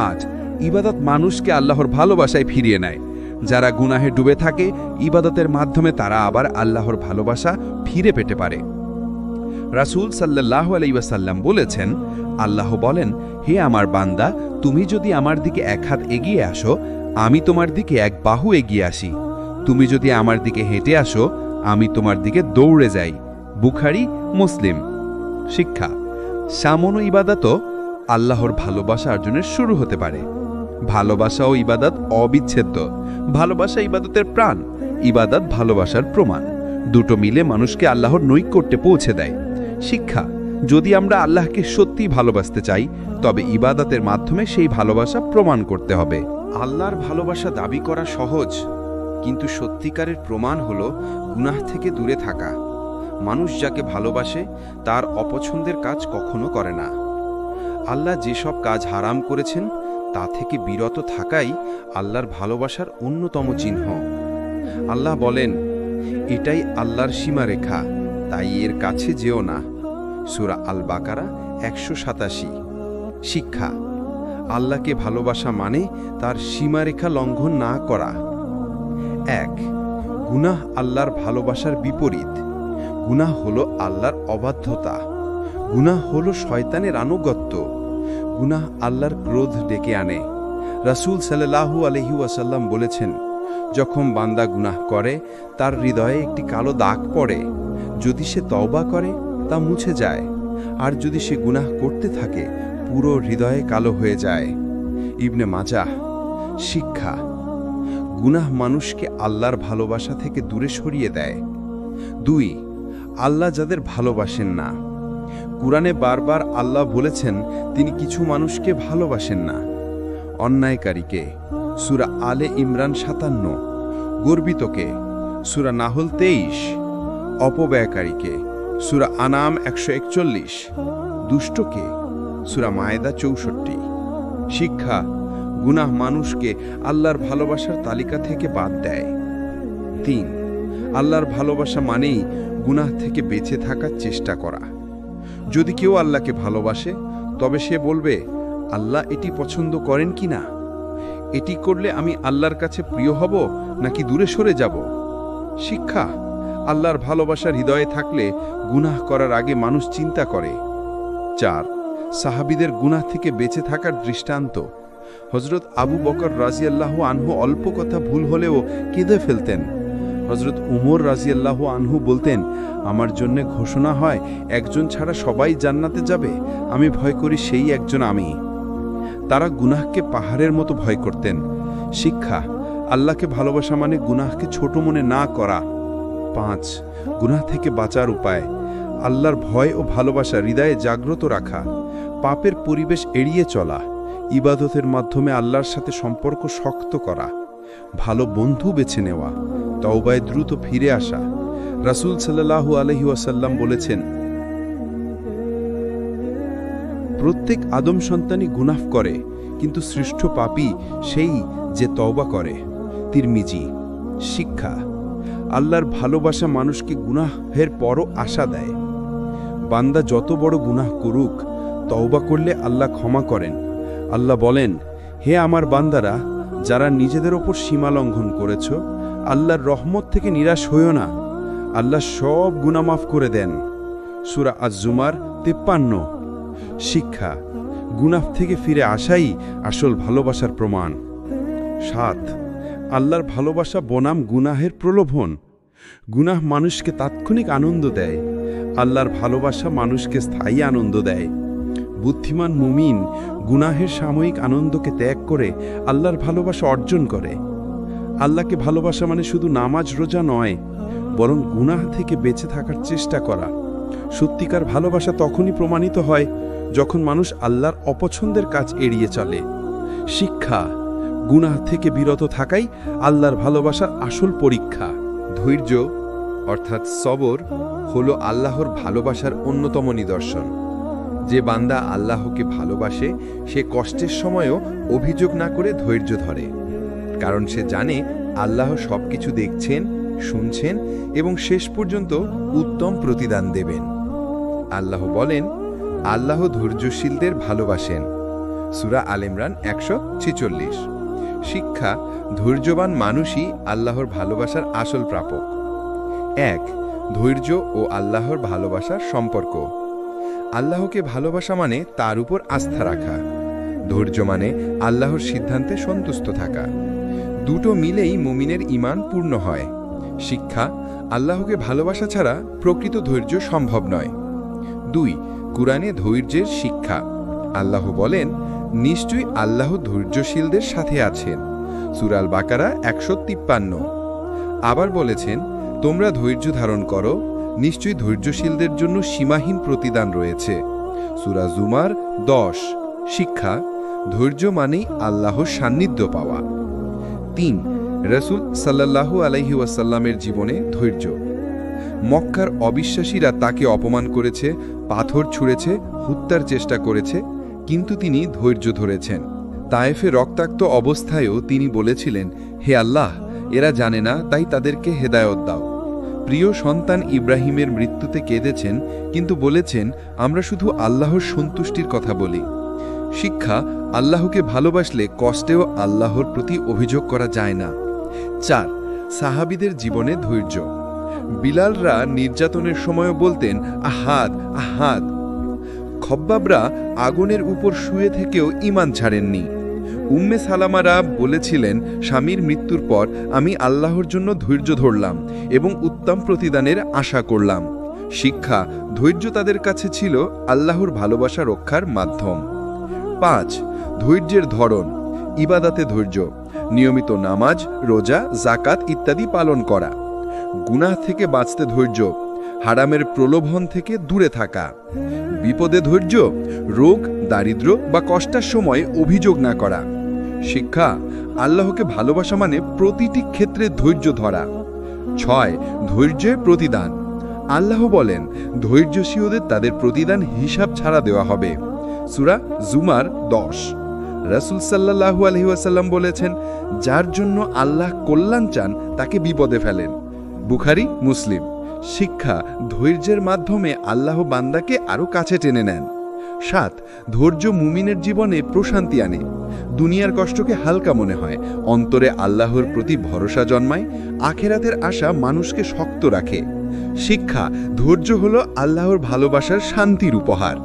8. ইবাদত মানুষকে আল্লাহর ভালোবাসায় ফিরিয়ে নেয়। যারা গুনাহে ডুবে থাকে, ইবাদতের মাধ্যমে তারা আবার আল্লাহর ভালোবাসা ফিরে পেতে পারে। রাসূল সাল্লাল্লাহু আলাইহি ওয়াসাল্লাম বলেছেন, আল্লাহ বলেন, হে আমার বান্দা, তুমি যদি আমার দিকে এক হাত এগিয়ে আসো, আমি তোমার দিকে এক বাহু এগিয়ে আসি। তুমি যদি আমার দিকে হেঁটে আসো, আমি তোমার দিকে দৌড়ে যাই। বুখারী, মুসলিম। শিক্ষা, সামান্য ইবাদতও আল্লাহর ভালোবাসা অর্জনের শুরু হতে পারে। ভালোবাসা ও ইবাদত অবিচ্ছেদ্য। ভালোবাসা ইবাদতের প্রাণ, ইবাদত ভালোবাসার প্রমাণ। দুটো মিলে মানুষকে আল্লাহর নৈকট্যে পৌঁছে দেয়। শিক্ষা, যদি আমরা আল্লাহকে সত্যি ভালোবাসতে চাই, তবে ইবাদতের মাধ্যমে সেই ভালোবাসা প্রমাণ করতে হবে। আল্লাহর ভালোবাসা দাবি করা সহজ, কিন্তু সত্যিকারের প্রমাণ হলো গুনাহ থেকে দূরে থাকা। মানুষ যাকে ভালোবাসে তার অপছন্দের কাজ কখনো করে না। আল্লাহ যেসব কাজ হারাম করেছেন তা থেকে বিরত থাকাই আল্লাহর ভালোবাসার অন্যতম চিহ্ন। আল্লাহ বলেন, এটাই আল্লাহর সীমারেখা, তাই এর কাছে যেও না। সূরা আল বাকারা 187। শিক্ষা, আল্লাহকে ভালোবাসা মানে তার সীমারেখা লঙ্ঘন না করা। 1. গুনাহ আল্লাহর ভালোবাসার বিপরীত। গুনাহ হলো আল্লাহর অবাধ্যতা। গুনাহ হলো শয়তানের আনুগত্য। গুনাহ আল্লাহর ক্রোধ ডেকে আনে। রাসূল সাল্লাল্লাহু আলাইহি ওয়াসাল্লাম বলেছেন, যখন বান্দা গুনাহ করে তার হৃদয়ে একটি কালো দাগ পড়ে। যদি সে তওবা করে তা মুছে যায়, আর যদি সে গুনাহ করতে থাকে পুরো হৃদয়ে কালো হয়ে যায়। ইবনে মাজাহ। শিক্ষা, গুনাহ মানুষকে আল্লাহর ভালোবাসা থেকে দূরে সরিয়ে দেয়। 2. আল্লাহ যাদের ভালোবাসেন না। কুরআনে বারবার আল্লাহ বলেছেন তিনি কিছু মানুষকে ভালোবাসেন না। অন্যায়কারীকে, সূরা আলে ইমরান 57। গর্বিতকে, সূরা নাহল 23। অপব্যয়কারীকে, সূরা আনাম 141। দুষ্টকে, সূরা মায়েদা 64। শিক্ষা, গুনাহ মানুষকে আল্লাহর ভালোবাসার তালিকা থেকে বাদ দেয়। 3. আল্লাহর ভালোবাসা মানেই গুনাহ থেকে বেঁচে থাকার চেষ্টা করা। যদি কেউ আল্লাহকে ভালোবাসে, তবে সে বলবে, আল্লাহ এটি পছন্দ করেন কি না? এটি করলে আমি আল্লাহর কাছে প্রিয় হব নাকি দূরে সরে যাব? শিক্ষা, আল্লাহর ভালোবাসার হৃদয়ে থাকলে গুনাহ করার আগে মানুষ চিন্তা করে। 4. সাহাবীদের গুনাহ থেকে বেঁচে থাকার দৃষ্টান্ত। হযরত আবু বকর রাদিয়াল্লাহু আনহু অল্প কথা ভুল হলেও কেঁদে ফেলতেন। হযরত উমর রাদিয়াল্লাহু আনহু বলতেন, আমার জন্য ঘোষণা হয় একজন ছাড়া সবাই জান্নাতে যাবে, আমি ভয় করি সেই একজন আমি। তারা গুনাহকে পাহাড়ের মতো ভয় করতেন। শিক্ষা, আল্লাহকে ভালোবাসা মানে গুনাহকে ছোট মনে না করা। 5. গুনাহ থেকে বাঁচার উপায়। আল্লাহর ভয় ও ভালোবাসা হৃদয়ে জাগ্রত রাখা, পাপের পরিবেশ এড়িয়ে চলা, ইবাদতের মাধ্যমে আল্লাহর সাথে সম্পর্ক শক্ত করা, ভালো বন্ধু বেছে নেওয়া, তওবায় দ্রুত ফিরে আসা। রাসূল সাল্লাল্লাহু আলাইহি ওয়াসাল্লাম বলেছেন, প্রত্যেক আদম সন্তানই গুনাহ করে, কিন্তু শ্রেষ্ঠ পাপী সেই যে তওবা করে। তিরমিজি। শিক্ষা, আল্লাহর ভালোবাসা মানুষকে গুনাহের পরও আশা দেয়। বান্দা যত বড় গুনাহ করুক, তওবা করলে আল্লাহ ক্ষমা করেন। আল্লাহ বলেন, হে আমার বান্দারা, যারা নিজেদের ওপর সীমা লঙ্ঘন করেছ, আল্লাহর রহমত থেকে নিরাশ হইও না, আল্লাহ সব গুনাহ মাফ করে দেন। সূরা আজ-জুমার 53। শিক্ষা, গুনাহ থেকে ফিরে আসাই আসল ভালোবাসার প্রমাণ। 7. আল্লাহর ভালোবাসা বনাম গুনাহের প্রলোভন। গুনাহ মানুষকে তাৎক্ষণিক আনন্দ দেয়, আল্লাহর ভালোবাসা মানুষকে স্থায়ী আনন্দ দেয়। বুদ্ধিমান মুমিন গুনাহের সাময়িক আনন্দকে ত্যাগ করে আল্লাহর ভালোবাসা অর্জন করে। আল্লাহকে ভালোবাসা মানে শুধু নামাজ রোজা নয়, বরং গুনাহ থেকে বেঁচে থাকার চেষ্টা করা। সত্যিকার ভালোবাসা তখনই প্রমাণিত হয় যখন মানুষ আল্লাহর অপছন্দের কাজ এড়িয়ে চলে। শিক্ষা: গুনাহ থেকে বিরত থাকাই আল্লাহর ভালোবাসার আসল পরীক্ষা। ধৈর্য অর্থাৎ সবর হলো আল্লাহর ভালোবাসার অন্যতম নিদর্শন। যে বান্দা আল্লাহকে ভালোবাসে সে কষ্টের সময়ও অভিযোগ না করে ধৈর্য ধরে, কারণ সে জানে আল্লাহ সবকিছু দেখছেন, শুনছেন এবং শেষ পর্যন্ত উত্তম প্রতিদান দেবেন। আল্লাহ বলেন, আল্লাহ ধৈর্যশীলদের ভালোবাসেন। সূরা আল ইমরান 146। শিক্ষা: ধৈর্যবান মানুষই আল্লাহর ভালোবাসার আসল প্রাপক। 1. ধৈর্য ও আল্লাহর ভালোবাসার সম্পর্ক। আল্লাহকে ভালোবাসা মানে তার উপর আস্থা রাখা। ধৈর্য মানে আল্লাহর সিদ্ধান্তে সন্তুষ্ট থাকা। দুটো মিলেই মুমিনের ঈমান পূর্ণ হয়। শিক্ষা: আল্লাহকে ভালোবাসা ছাড়া প্রকৃত ধৈর্য সম্ভব নয়। 2. কুরআনে ধৈর্যের শিক্ষা। আল্লাহ বলেন, নিশ্চয়ই আল্লাহ ধৈর্যশীলদের সাথে আছেন। সূরা আল বাকারা 153। আবার বলেছেন, তোমরা ধৈর্য ধারণ করো, নিশ্চয়ই ধৈর্যশীলদের জন্য সীমাহীন প্রতিদান রয়েছে। সূরা জুমার 10। শিক্ষা: ধৈর্য মানেই আল্লাহর সান্নিধ্য পাওয়া। 3. রাসূল সাল্লাল্লাহু আলাইহি ওয়াসাল্লামের জীবনে ধৈর্য। মক্কার অবিশ্বাসীরা তাকে অপমান করেছে, পাথর ছুঁড়েছে, হত্যার চেষ্টা করেছে, কিন্তু তিনি ধৈর্য ধরেছেন। তায়েফে রক্তাক্ত অবস্থায়ও তিনি বলেছিলেন, হে আল্লাহ, এরা জানে না, তাই তাদেরকে হেদায়েত দাও। প্রিয় সন্তান ইব্রাহিমের মৃত্যুতে কেঁদেছেন, কিন্তু বলেছেন, আমরা শুধু আল্লাহর সন্তুষ্টির কথা বলি। শিক্ষা: আল্লাহকে ভালোবাসলে কষ্টেও আল্লাহর প্রতি অভিযোগ করা যায় না। 4. সাহাবীদের জীবনে ধৈর্য। বিলালরা নির্যাতনের সময়ও বলতেন, আহাদ আহাদ। খব্বাবরা আগুনের উপর শুয়ে থেকেও ঈমান ছাড়েননি। উম্মে সালামারা বলেছিলেন, স্বামীর মৃত্যুর পর আমি আল্লাহর জন্য ধৈর্য ধরলাম এবং উত্তম প্রতিদানের আশা করলাম। শিক্ষা: ধৈর্য তাদের কাছে ছিল আল্লাহর ভালোবাসা রক্ষার মাধ্যম। 5. ধৈর্যের ধরন। ইবাদাতে ধৈর্য। নিয়মিত নামাজ, রোজা, যাকাত ইত্যাদি পালন করা। গুনাহ থেকে বাঁচতে ধৈর্য। হারামের প্রলোভন থেকে দূরে থাকা। বিপদে ধৈর্য। রোগ, দারিদ্র্য বা কষ্টের সময় অভিযোগ না করা। শিক্ষা: আল্লাহকে ভালোবাসা মানে প্রতিটি ক্ষেত্রে ধৈর্য ধরা। 6. ধৈর্যের প্রতিদান। আল্লাহ বলেন, ধৈর্যশীলদের তাদের প্রতিদান হিসাব ছাড়া দেওয়া হবে। সূরা জুমার 10। রাসূল সাল্লাল্লাহু আলাইহি ওয়াসাল্লাম বলেছেন, যার জন্য আল্লাহ কল্যাণ চান তাকে বিপদে ফেলেন। বুখারী, মুসলিম। শিক্ষা: ধৈর্যের মাধ্যমে আল্লাহ বান্দাকে আরও কাছে টেনে নেন। 7. ধৈর্য মুমিনের জীবনে প্রশান্তি আনে। দুনিয়ার কষ্টকে হালকা মনে হয়, অন্তরে আল্লাহর প্রতি ভরসা জন্মায়, আখিরাতের আশা মানুষকে শক্ত রাখে। শিক্ষা: ধৈর্য হল আল্লাহর ভালোবাসার শান্তির উপহার।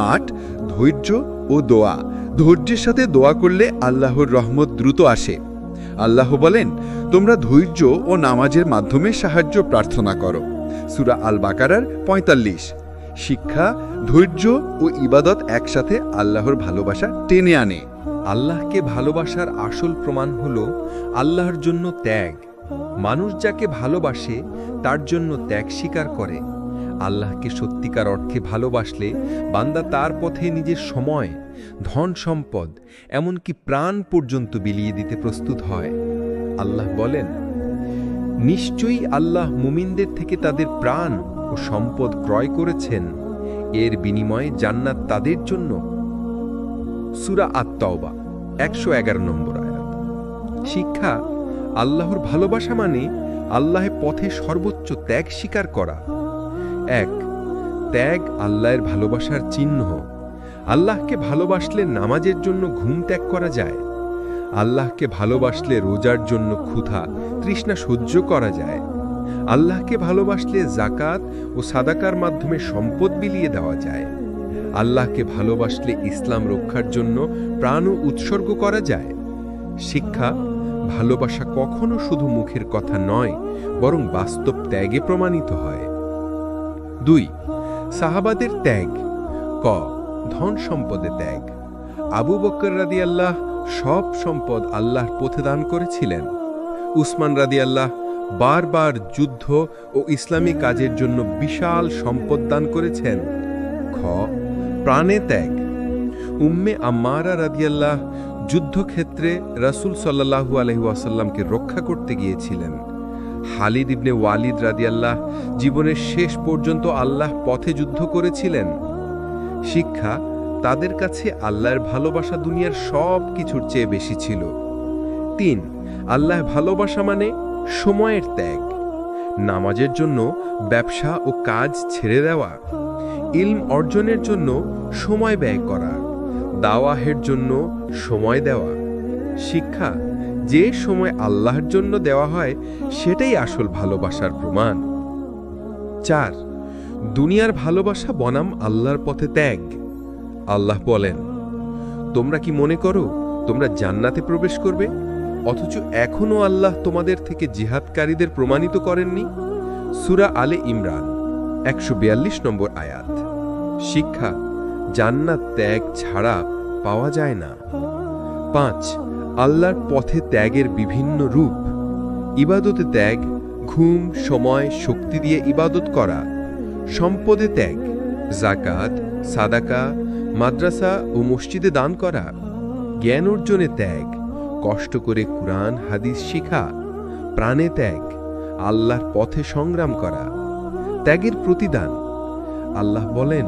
8. ধৈর্য ও দোয়া। ধৈর্যের সাথে দোয়া করলে আল্লাহর রহমত দ্রুত আসে। আল্লাহ বলেন, তোমরা ধৈর্য ও নামাজের মাধ্যমে সাহায্য প্রার্থনা করো। সূরা আল বাকারার 45। শিক্ষা: ধৈর্য ও ইবাদত একসাথে আল্লাহর ভালোবাসা টেনে আনে। আল্লাহকে ভালোবাসার আসল প্রমাণ হল আল্লাহর জন্য ত্যাগ। মানুষ যাকে ভালোবাসে তার জন্য ত্যাগ স্বীকার করে। আল্লাহকে সত্যিকার অর্থে ভালোবাসলে বান্দা তার পথে নিজের সময়, ধন সম্পদ, এমনকি প্রাণ পর্যন্ত বিলিয়ে দিতে প্রস্তুত হয়। আল্লাহ বলেন, নিশ্চয়ই আল্লাহ মুমিনদের থেকে তাদের প্রাণ ও সম্পদ ক্রয় করেছেন, এর বিনিময়ে জান্নাত তাদের জন্য। সূরা আত-তাওবা 111 নম্বর আয়াত। শিক্ষা: আল্লাহর ভালোবাসা মানে আল্লাহর পথে সর্বোচ্চ ত্যাগ স্বীকার করা। 1. ত্যাগ আল্লাহর ভালোবাসার চিহ্ন। আল্লাহকে ভালোবাসলে নামাজের জন্য ঘুম ত্যাগ করা যায়। আল্লাহকে ভালোবাসলে রোজার জন্য ক্ষুধা, তৃষ্ণা সহ্য করা যায়। আল্লাহকে ভালোবাসলে যাকাত ও সাদাকার মাধ্যমে সম্পদ বিলিয়ে দেওয়া যায়। আল্লাহকে ভালোবাসলে ইসলাম রক্ষার জন্য প্রাণ উৎসর্গ করা যায়। শিক্ষা: ভালোবাসা কখনো শুধু মুখের কথা নয়, বরং বাস্তব ত্যাগে প্রমাণিত হয়। 2. সাহাবাদের ত্যাগ। ক, ধন সম্পদে ত্যাগ। আবু বকর রাদিয়াল্লাহ সব সম্পদ আল্লাহর পথে দান করেছিলেন। উসমান রাদিয়াল্লাহ বারবার যুদ্ধ ও ইসলামী কাজের জন্য বিশাল সম্পদ দান করেছেন। খ, প্রাণে ত্যাগ। উম্মে আম্মারা রাদিয়াল্লাহ যুদ্ধক্ষেত্রে রাসূল সাল্লাল্লাহু আলাইহি ওয়াসাল্লামকে রক্ষা করতে গিয়েছিলেন। খালিদ ইবনে ওয়ালিদ রাদিয়াল্লাহ জীবনের শেষ পর্যন্ত আল্লাহ পথে যুদ্ধ করেছিলেন। শিক্ষা, তাদের কাছে আল্লাহর ভালোবাসা দুনিয়ার সব কিছুর চেয়ে বেশি ছিল। 3, আল্লাহর ভালোবাসা মানে সময়ের ত্যাগ। নামাজের জন্য ব্যবসা ও কাজ ছেড়ে দেওয়া, ইলম অর্জনের জন্য সময় ব্যয় করা, দাওয়াহের জন্য সময় দেওয়া। শিক্ষা, যে সময় আল্লাহর জন্য দেওয়া হয় সেটাই আসল ভালোবাসার প্রমাণ। 4, দুনিয়ার ভালোবাসা বনাম আল্লাহর পথে ত্যাগ। আল্লাহ বলেন, তোমরা কি মনে করো তোমরা জান্নাতে প্রবেশ করবে, অথচ এখনও আল্লাহ তোমাদের থেকে জিহাদকারীদের প্রমাণিত করেননি? সূরা আলে ইমরান 142 নম্বর আয়াত। শিক্ষা, জান্নাত ত্যাগ ছাড়া পাওয়া যায় না। 5, আল্লাহর পথে ত্যাগের বিভিন্ন রূপ। ইবাদতে ত্যাগ, ঘুম, সময়, শক্তি দিয়ে ইবাদত করা। সম্পদে ত্যাগ, যাকাত, সাদাকা, মাদ্রাসা ও মসজিদে দান করা। জ্ঞান অর্জনে ত্যাগ, কষ্ট করে কুরআন হাদিস শিখা। প্রাণে ত্যাগ, আল্লাহর পথে সংগ্রাম করা। ত্যাগের প্রতিদান, আল্লাহ বলেন,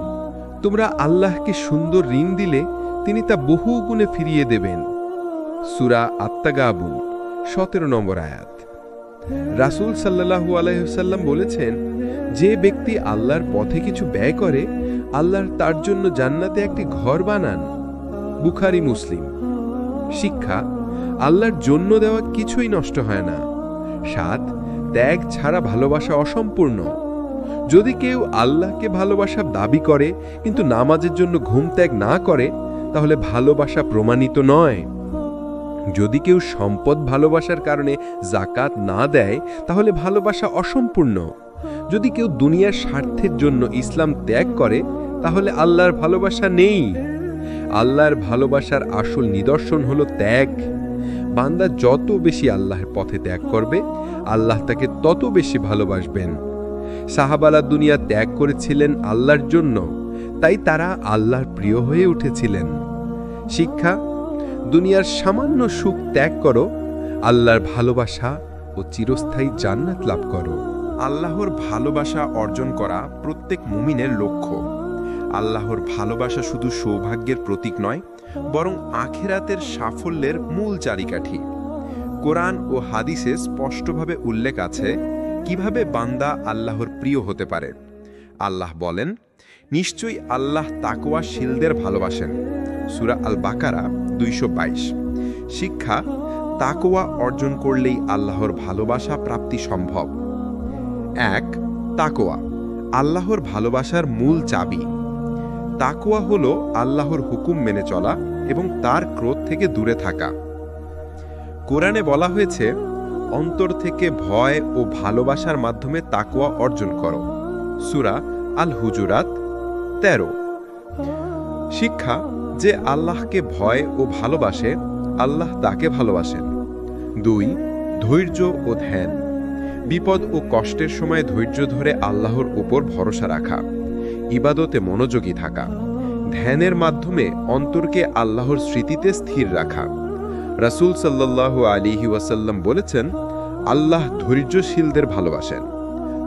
তোমরা আল্লাহকে সুন্দর ঋণ দিলে তিনি তা বহু গুণে ফিরিয়ে দেবেন। সূরা আত-তাগাবুন 17 নম্বর আয়াত। রাসূল সাল্লাল্লাহু আলাইহি ওয়াসাল্লাম বলেছেন, যে ব্যক্তি আল্লাহর পথে কিছু ব্যয় করে, আল্লাহ তার জন্য জান্নাতে একটি ঘর বানান। বুখারী, মুসলিম। শিক্ষা, আল্লাহর জন্য দেওয়া কিছুই নষ্ট হয় না। 7, ত্যাগ ছাড়া ভালোবাসা অসম্পূর্ণ। যদি কেউ আল্লাহকে ভালোবাসার দাবি করে কিন্তু নামাজের জন্য ঘুম ত্যাগ না করে, তাহলে ভালোবাসা প্রমাণিত নয়। যদি কেউ সম্পদ ভালোবাসার কারণে যাকাত না দেয়, তাহলে ভালোবাসা অসম্পূর্ণ। যদি কেউ দুনিয়ার স্বার্থের জন্য ইসলাম ত্যাগ করে, তাহলে আল্লাহর ভালোবাসা নেই। আল্লাহর ভালোবাসার আসল নিদর্শন হলো ত্যাগ। বান্দা যত বেশি আল্লাহর পথে ত্যাগ করবে, আল্লাহ তাকে তত বেশি ভালোবাসবেন। সাহাবারা দুনিয়া ত্যাগ করেছিলেন আল্লাহর জন্য, তাই তারা আল্লাহর প্রিয় হয়ে উঠেছিলেন। শিক্ষা, দুনিয়ার সামান্য সুখ ত্যাগ করো, আল্লাহর ভালোবাসা ও চিরস্থায়ী জান্নাত লাভ করো। আল্লাহর ভালোবাসা অর্জন করা প্রত্যেক মুমিনের লক্ষ্য। আল্লাহর ভালোবাসা শুধু সৌভাগ্যের প্রতীক নয়, বরং আখিরাতের সাফল্যের মূল চাবিকাঠি। কোরআন ও হাদিসে স্পষ্টভাবে উল্লেখ আছে কিভাবে বান্দা আল্লাহর প্রিয় হতে পারে। আল্লাহ বলেন, নিশ্চয়ই আল্লাহ তাকওয়াশীলদের ভালোবাসেন। সূরা আল বাকারা 222। শিক্ষা, তাকওয়া অর্জন করলেই আল্লাহর ভালোবাসা প্রাপ্তি সম্ভব। 1, তাকওয়া আল্লাহর ভালোবাসার মূল চাবি। তাকওয়া হলো আল্লাহর হুকুম মেনে চলা এবং তার ক্রোধ থেকে দূরে থাকা। কোরআনে বলা হয়েছে, অন্তর থেকে ভয় ও ভালোবাসার মাধ্যমে তাকওয়া অর্জন করো। সূরা আল হুজুরাত 13। শিক্ষা, যে আল্লাহকে ভয় ও ভালোবাসে, আল্লাহ তাকে ভালোবাসেন। 2, ধৈর্য ও ধ্যান। বিপদ ও কষ্টের সময় ধৈর্য ধরে আল্লাহর উপর ভরসা রাখা। ইবাদতে মনোযোগী থাকা। ধ্যানের মাধ্যমে অন্তরকে আল্লাহর স্মৃতিতে স্থির রাখা। রাসূল সাল্লাল্লাহু আলাইহি ওয়াসাল্লাম বলেছেন, আল্লাহ ধৈর্যশীলদের ভালোবাসেন।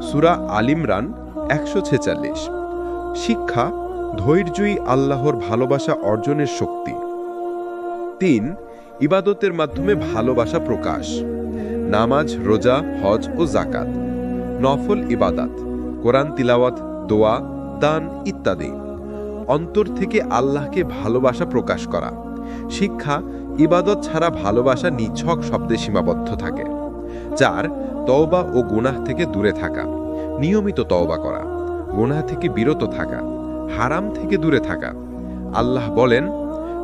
সূরা আল ইমরান 146। শিক্ষা, ধৈর্যই আল্লাহর ভালোবাসা অর্জনের শক্তি। 3, ইবাদতের মাধ্যমে ভালোবাসা প্রকাশ। নামাজ, রোজা, হজ ও যাকাত। নফল ইবাদত, কোরআন তিলাওয়াত, দোয়া, দান ইত্যাদি। অন্তর থেকে আল্লাহকে ভালোবাসা প্রকাশ করা। শিক্ষা, ইবাদত ছাড়া ভালোবাসা নিছক শব্দে সীমাবদ্ধ থাকে। 4, তওবা ও গুনাহ থেকে দূরে থাকা। নিয়মিত তওবা করা, গুনাহ থেকে বিরত থাকা, হারাম থেকে দূরে থাকা। আল্লাহ বলেন,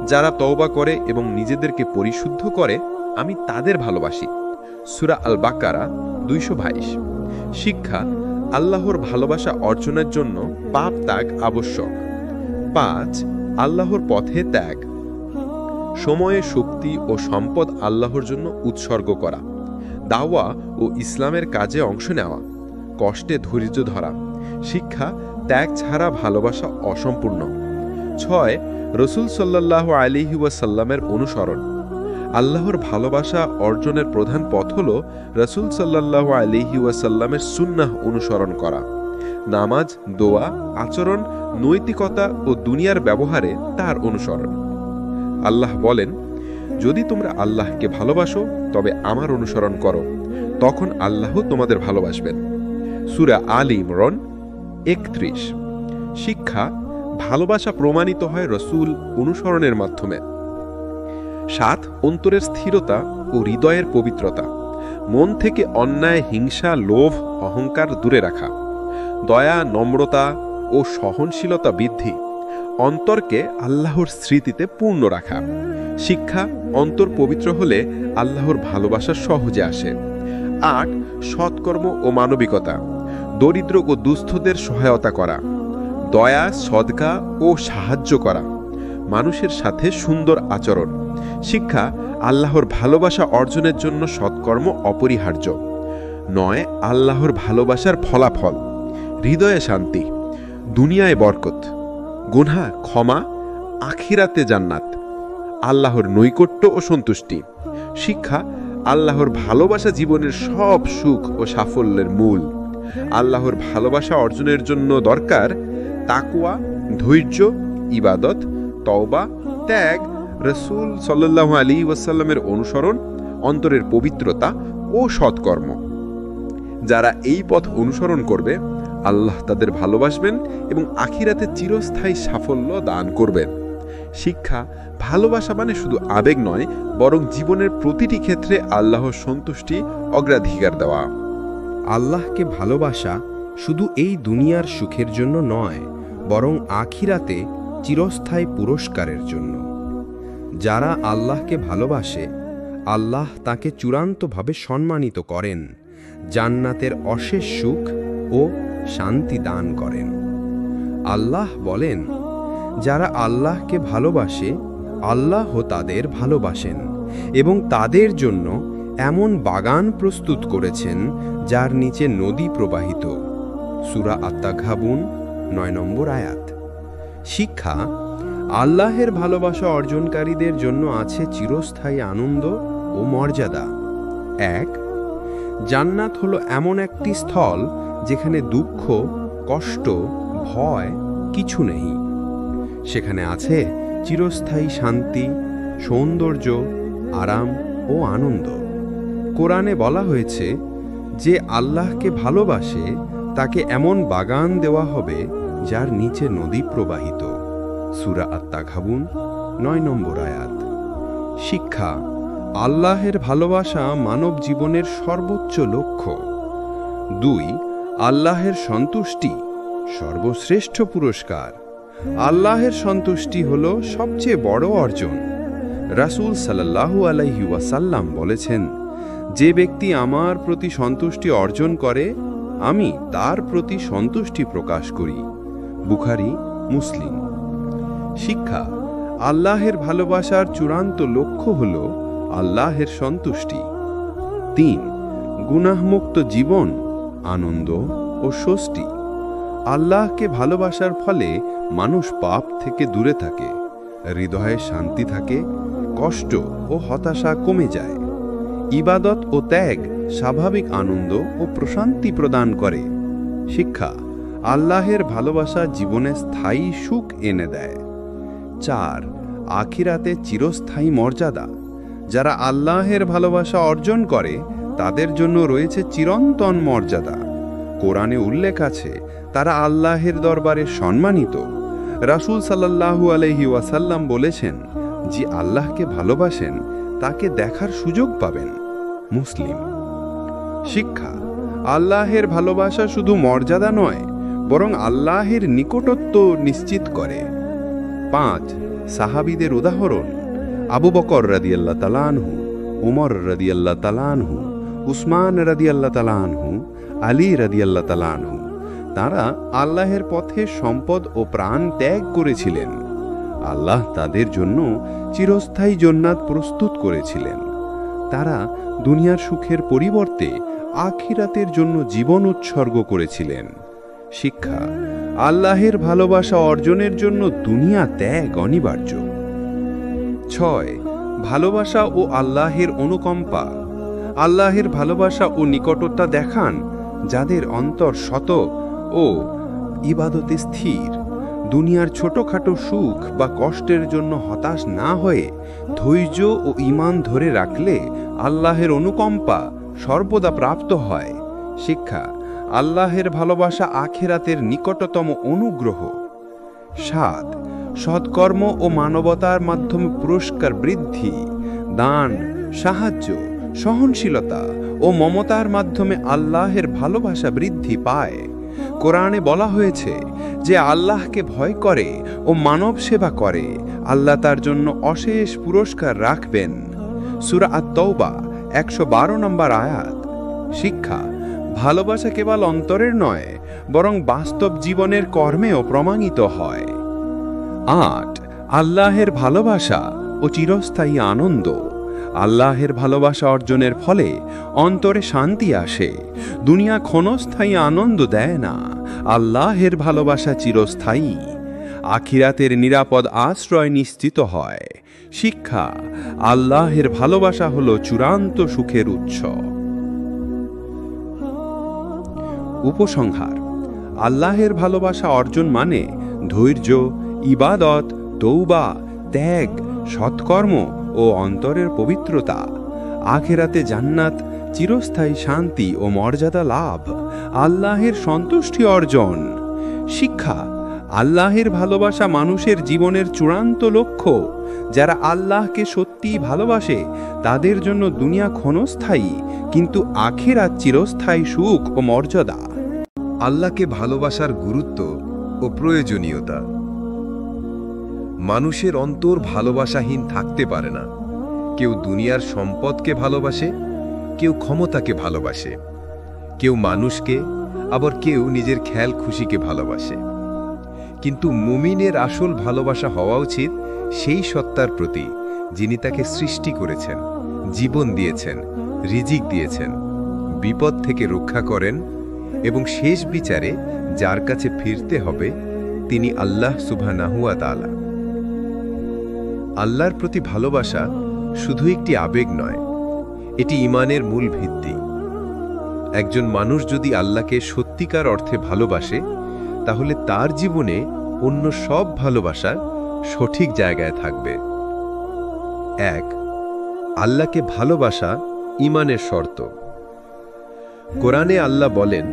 যারা তওবা করে এবং নিজেদেরকে পরিশুদ্ধ করে, আমি তাদের ভালোবাসি। সূরা আল বাকারা 222। শিক্ষা, আল্লাহর ভালোবাসা অর্জনের জন্য পাপ ত্যাগ আবশ্যক। 5. আল্লাহর পথে ত্যাগ, সময়ে, শক্তি ও সম্পদ আল্লাহর জন্য উৎসর্গ করা, দাওয়া ও ইসলামের কাজে অংশ নেওয়া, কষ্টে ধৈর্য ধরা। শিক্ষা: ত্যাগ ছাড়া ভালোবাসা অসম্পূর্ণ। 6. রসুল সাল্লাল্লাহু আলাইহি ওয়াসাল্লামের অনুসরণ, আল্লাহর ভালোবাসা অর্জনের প্রধান পথ হল রসুল সাল্লাল্লাহু আলাইহি ওয়াসাল্লামের সুন্নাহ অনুসরণ করা। নামাজ, দোয়া, আচরণ, নৈতিকতা ও দুনিয়ার ব্যবহারে তার অনুসরণ। আল্লাহ বলেন, যদি তোমরা আল্লাহকে ভালোবাসো তবে আমার অনুসরণ করো, তখন আল্লাহ তোমাদের ভালোবাসবেন। সূরা আল ইমরান 31। শিক্ষা: ভালোবাসা প্রমাণিত হয় রসূল অনুসরণের মাধ্যমে। 7. অন্তরের স্থিরতা ও হৃদয়ের পবিত্রতা, মন থেকে অন্যায়, হিংসা, লোভ, অহংকার দূরে রাখা, দয়া, নম্রতা ও সহনশীলতা বৃদ্ধি, অন্তরকে আল্লাহর স্মৃতিতে পূর্ণ রাখা। শিক্ষা: অন্তর পবিত্র হলে আল্লাহর ভালোবাসা সহজে আসে। 8. সৎকর্ম ও মানবিকতা, দরিদ্র ও দুস্থদের সহায়তা করা, দয়া, সদকা ও সাহায্য করা, মানুষের সাথে সুন্দর আচরণ। শিক্ষা: আল্লাহর ভালোবাসা অর্জনের জন্য সৎকর্ম অপরিহার্য। 9. আল্লাহর ভালোবাসার ফলাফল, হৃদয়ে শান্তি, দুনিয়ায় বরকত, গুনাহ ক্ষমা, আখিরাতে জান্নাত, আল্লাহর নৈকট্য ও সন্তুষ্টি। শিক্ষা: আল্লাহর ভালোবাসা জীবনের সব সুখ ও সাফল্যের মূল। আল্লাহর ভালোবাসা অর্জনের জন্য দরকার তাকওয়া, ধৈর্য, ইবাদত, তওবা, ত্যাগ, রসূল সাল্লাল্লাহু আলাইহি ওয়াসাল্লামের অনুসরণ, অন্তরের পবিত্রতা ও সৎকর্ম। যারা এই পথ অনুসরণ করবে, আল্লাহ তাদের ভালোবাসবেন এবং আখিরাতে চিরস্থায়ী সাফল্য দান করবেন। শিক্ষা: ভালোবাসা মানে শুধু আবেগ নয়, বরং জীবনের প্রতিটি ক্ষেত্রে আল্লাহর সন্তুষ্টি অগ্রাধিকার দেওয়া। আল্লাহকে ভালোবাসা শুধু এই দুনিয়ার সুখের জন্য নয়, বরং আখিরাতে চিরস্থায়ী পুরস্কারের জন্য। যারা আল্লাহকে ভালোবাসে, আল্লাহ তাকে চূড়ান্তভাবে সম্মানিত করেন, জান্নাতের অশেষ সুখ ও শান্তি দান করেন। আল্লাহ বলেন, যারা আল্লাহকে ভালোবাসে, আল্লাহ তাদের ভালোবাসেন এবং তাদের জন্য এমন বাগান প্রস্তুত করেছেন যার নিচে নদী প্রবাহিত। সূরা আত-তাগাবুন 9 নম্বর আয়াত। শিক্ষা: আল্লাহের ভালোবাসা অর্জনকারীদের জন্য আছে চিরস্থায়ী আনন্দ ও মর্যাদা। 1. জান্নাত হলো এমন একটি স্থল যেখানে দুঃখ, কষ্ট, ভয় কিছু নেই। সেখানে আছে চিরস্থায়ী শান্তি, সৌন্দর্য, আরাম ও আনন্দ। কোরআনে বলা হয়েছে, যে আল্লাহকে ভালোবাসে তাকে এমন বাগান দেওয়া হবে যার নিচে নদী প্রবাহিত। সূরা আত-তাগাবুন 9 নম্বর আয়াত। শিক্ষা: আল্লাহের ভালোবাসা মানব জীবনের সর্বোচ্চ লক্ষ্য। 2. আল্লাহের সন্তুষ্টি সর্বশ্রেষ্ঠ পুরস্কার। আল্লাহের সন্তুষ্টি হল সবচেয়ে বড় অর্জন। রাসূল সাল্লাল্লাহু আলাইহি ওয়াসাল্লাম বলেছেন, যে ব্যক্তি আমার প্রতি সন্তুষ্টি অর্জন করে, আমি তার প্রতি সন্তুষ্টি প্রকাশ করি। বুখারী, মুসলিম। শিক্ষা: আল্লাহের ভালোবাসার চূড়ান্ত লক্ষ্য হল আল্লাহের সন্তুষ্টি। 3. গুনাহমুক্ত জীবন, আনন্দ ও স্বস্তি। আল্লাহকে ভালোবাসার ফলে মানুষ পাপ থেকে দূরে থাকে, হৃদয়ে শান্তি থাকে, কষ্ট ও হতাশা কমে যায়। ইবাদত ও ত্যাগ স্বাভাবিক আনন্দ ও প্রশান্তি প্রদান করে। শিক্ষা: আল্লাহের ভালোবাসা জীবনে স্থায়ী সুখ এনে দেয়। 4. আখিরাতে চিরস্থায়ী মর্যাদা। যারা আল্লাহের ভালোবাসা অর্জন করে তাদের জন্য রয়েছে চিরন্তন মর্যাদা। কোরআনে উল্লেখ আছে, তারা আল্লাহের দরবারে সম্মানিত। রাসূল সাল্লাল্লাহু আলাইহি ওয়াসাল্লাম বলেছেন, যে আল্লাহকে ভালোবাসেন তাকে দেখার সুযোগ পাবেন। মুসলিম। শিক্ষা: আল্লাহের ভালোবাসা শুধু মর্যাদা নয়, বরং আল্লাহের নিকটত্ব নিশ্চিত করে। 5. সাহাবীদের উদাহরণ। আবু বকর রাদিয়াল্লাহু তাআলা আনহু, উমর রাদিয়াল্লাহু তাআলা আনহু, উসমান রাদিয়াল্লাহু তাআলা আনহু, আলী রাদিয়াল্লাহু তাআলা আনহু, তারা আল্লাহের পথে সম্পদ ও প্রাণ ত্যাগ করেছিলেন। আল্লাহ তাদের জন্য চিরস্থায়ী জান্নাত প্রস্তুত করেছিলেন। তারা দুনিয়ার সুখের পরিবর্তে আখিরাতের জন্য জীবন উৎসর্গ করেছিলেন। শিক্ষা: আল্লাহের ভালোবাসা অর্জনের জন্য দুনিয়া ত্যাগ অনিবার্য। 6. ভালোবাসা ও আল্লাহের অনুকম্পা। আল্লাহের ভালোবাসা ও নিকটতা দেখান যাদের অন্তর শত ও ইবাদতে স্থির। দুনিয়ার ছোটখাটো সুখ বা কষ্টের জন্য হতাশ না হয়ে ধৈর্য ও ঈমান ধরে রাখলে আল্লাহের অনুকম্পা সর্বদা প্রাপ্ত হয়। শিক্ষা: আল্লাহের ভালোবাসা আখিরাতের নিকটতম অনুগ্রহ। 7. সৎকর্ম ও মানবতার মাধ্যমে পুরস্কার বৃদ্ধি। দান, সাহায্য, সহনশীলতা ও মমতার মাধ্যমে আল্লাহের ভালোবাসা বৃদ্ধি পায়। কোরআনে বলা হয়েছে, যে আল্লাহকে ভয় করে ও মানব সেবা করে আল্লাহ তার জন্য অশেষ পুরস্কার রাখবেন। সূরা আত-তাওবা 112 নম্বর আয়াত। শিক্ষা: ভালোবাসা কেবল অন্তরের নয়, বরং বাস্তব জীবনের কর্মেও প্রমাণিত হয়। 8. আল্লাহের ভালোবাসা ও চিরস্থায়ী আনন্দ। আল্লাহের ভালোবাসা অর্জনের ফলে অন্তরে শান্তি আসে। দুনিয়া ক্ষণস্থায়ী আনন্দ দেয় না, আল্লাহের ভালোবাসা চিরস্থায়ী। আখিরাতের নিরাপদ আশ্রয় নিশ্চিত হয়। শিক্ষা: আল্লাহের ভালোবাসা হলো চূড়ান্ত সুখের উৎস। উপসংহার: আল্লাহের ভালোবাসা অর্জন মানে ধৈর্য, ইবাদত, তৌবা, ত্যাগ, সৎকর্ম ও অন্তরের পবিত্রতা। আখিরাতে জান্নাত, চিরস্থায়ী শান্তি ও মর্যাদা লাভ, আল্লাহের সন্তুষ্টি অর্জন। শিক্ষা: আল্লাহের ভালোবাসা মানুষের জীবনের চূড়ান্ত লক্ষ্য। যারা আল্লাহকে সত্যিই ভালোবাসে তাদের জন্য দুনিয়া ক্ষণস্থায়ী, কিন্তু আখিরাত চিরস্থায়ী সুখ ও মর্যাদা। আল্লাহকে ভালোবাসার গুরুত্ব ও প্রয়োজনীয়তা। মানুষের অন্তর ভালোবাসাহীন থাকতে পারে না। কেউ দুনিয়ার সম্পদকে ভালোবাসে, কেউ ক্ষমতাকে ভালোবাসে, কেউ মানুষকে, আবার কেউ নিজের খেয়াল খুশিকে ভালোবাসে। কিন্তু মুমিনের আসল ভালোবাসা হওয়া উচিত সেই সত্তার প্রতি যিনি তাকে সৃষ্টি করেছেন, জীবন দিয়েছেন, রিজিক দিয়েছেন, বিপদ থেকে রক্ষা করেন এবং শেষ বিচারে যার কাছে ফিরতে হবে তিনি আল্লাহ সুবহানাহু ওয়া তাআলা। আল্লাহর প্রতি ভালোবাসা শুধু একটি আবেগ নয়, এটি ঈমানের মূল ভিত্তি। একজন মানুষ যদি আল্লাহকে সত্যিকার অর্থে ভালোবাসে তাহলে তার জীবনে অন্য সব ভালোবাসা সঠিক জায়গায় থাকবে। 1. আল্লাহকে ভালোবাসা ঈমানের শর্ত। কোরআনে আল্লাহ বলেন,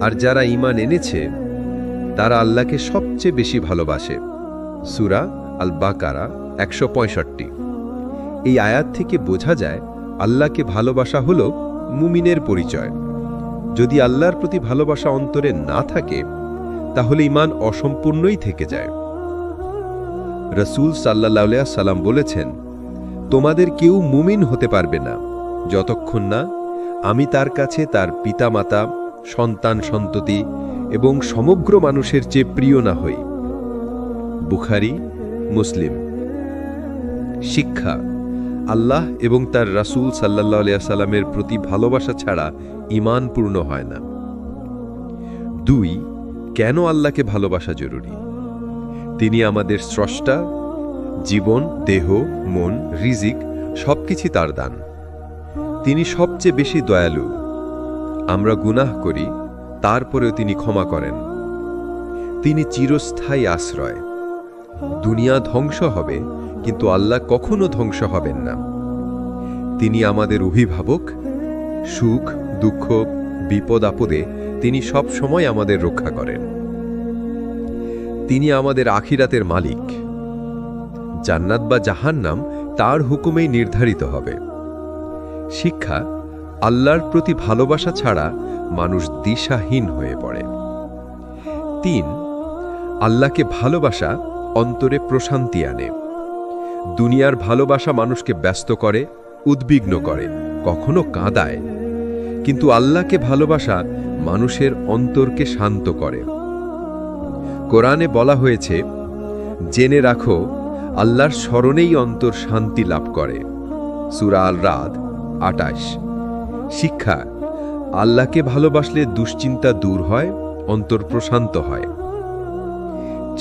আর যারা ঈমান এনেছে তারা আল্লাহকে সবচেয়ে বেশি ভালোবাসে। সূরা আল-বাকারা 165। এই আয়াত থেকে বোঝা যায় আল্লাহকে ভালোবাসা হলো মুমিনের পরিচয়। যদি আল্লাহর প্রতি ভালোবাসা অন্তরে না থাকে তাহলে ঈমান অসম্পূর্ণই থেকে যায়। রাসূল সাল্লাল্লাহু আলাইহি সাল্লাম বলেছেন, তোমাদের কেউ মুমিন হতে পারবে না যতক্ষণ না আমি তার কাছে তার পিতামাতা, সন্তান সন্ততি এবং সমগ্র মানুষের চেয়ে প্রিয় না হই। বুখারী, মুসলিম। শিক্ষা: আল্লাহ এবং তার রাসূল সাল্লাল্লাহু আলাইহি সাল্লামের প্রতি ভালোবাসা ছাড়া ঈমান পূর্ণ হয় না। 2. কেন আল্লাহকে ভালোবাসা জরুরি? তিনি আমাদের স্রষ্টা, জীবন, দেহ, মন, রিজিক সবকিছু তার দান। তিনি সবচেয়ে বেশি দয়ালু। আমরা গুনাহ করি, তারপরেও তিনি ক্ষমা করেন। তিনি চিরস্থায়ী আশ্রয়। দুনিয়া ধ্বংস হবে, কিন্তু আল্লাহ কখনো ধ্বংস হবেন না। তিনি আমাদের অভিভাবক। সুখ, দুঃখ, বিপদ আপদে তিনি সব সময় আমাদের রক্ষা করেন। তিনি আমাদের আখিরাতের মালিক। জান্নাত বা জাহান্নাম তার হুকুমেই নির্ধারিত হবে। শিক্ষা: আল্লাহর প্রতি ভালোবাসা ছাড়া মানুষ দিশাহীন হয়ে পড়ে। 3. আল্লাহকে ভালোবাসা অন্তরে প্রশান্তি আনে। দুনিয়ার ভালোবাসা মানুষকে ব্যস্ত করে, উদ্বিগ্ন করে। কখনো কাঁদায়, কিন্তু আল্লাহকে ভালোবাসা মানুষের অন্তরকে শান্ত করে। কোরআনে বলা হয়েছে, জেনে রাখো আল্লাহর স্মরণেই অন্তর শান্তি লাভ করে। সূরা আল রাদ ২৮। শিক্ষা, আল্লাহকে ভালোবাসলে দুশ্চিন্তা দূর হয়, অন্তর প্রশান্ত হয়।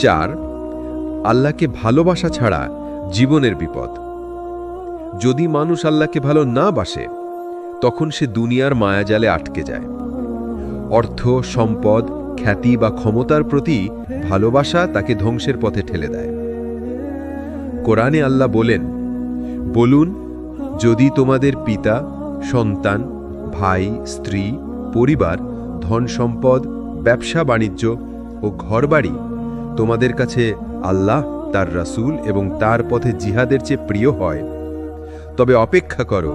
৪, আল্লাহকে ভালোবাসা ছাড়া জীবনের বিপদ। যদি মানুষ আল্লাহকে ভালো না বাসে, তখন সে দুনিয়ার মায়াজালে আটকে যায়। অর্থ, সম্পদ, খ্যাতি বা ক্ষমতার প্রতি ভালোবাসা তাকে ধ্বংসের পথে ঠেলে দেয়। কোরআনে আল্লাহ বলেন, বলুন, যদি তোমাদের পিতা, সন্তান, ভাই, স্ত্রী, পরিবার, ধন সম্পদ, ব্যবসা বাণিজ্য ও ঘরবাড়ি তোমাদের কাছে আল্লাহ, তার রাসূল এবং তার পথে জিহাদের চেয়ে প্রিয় হয়, তবে অপেক্ষা করো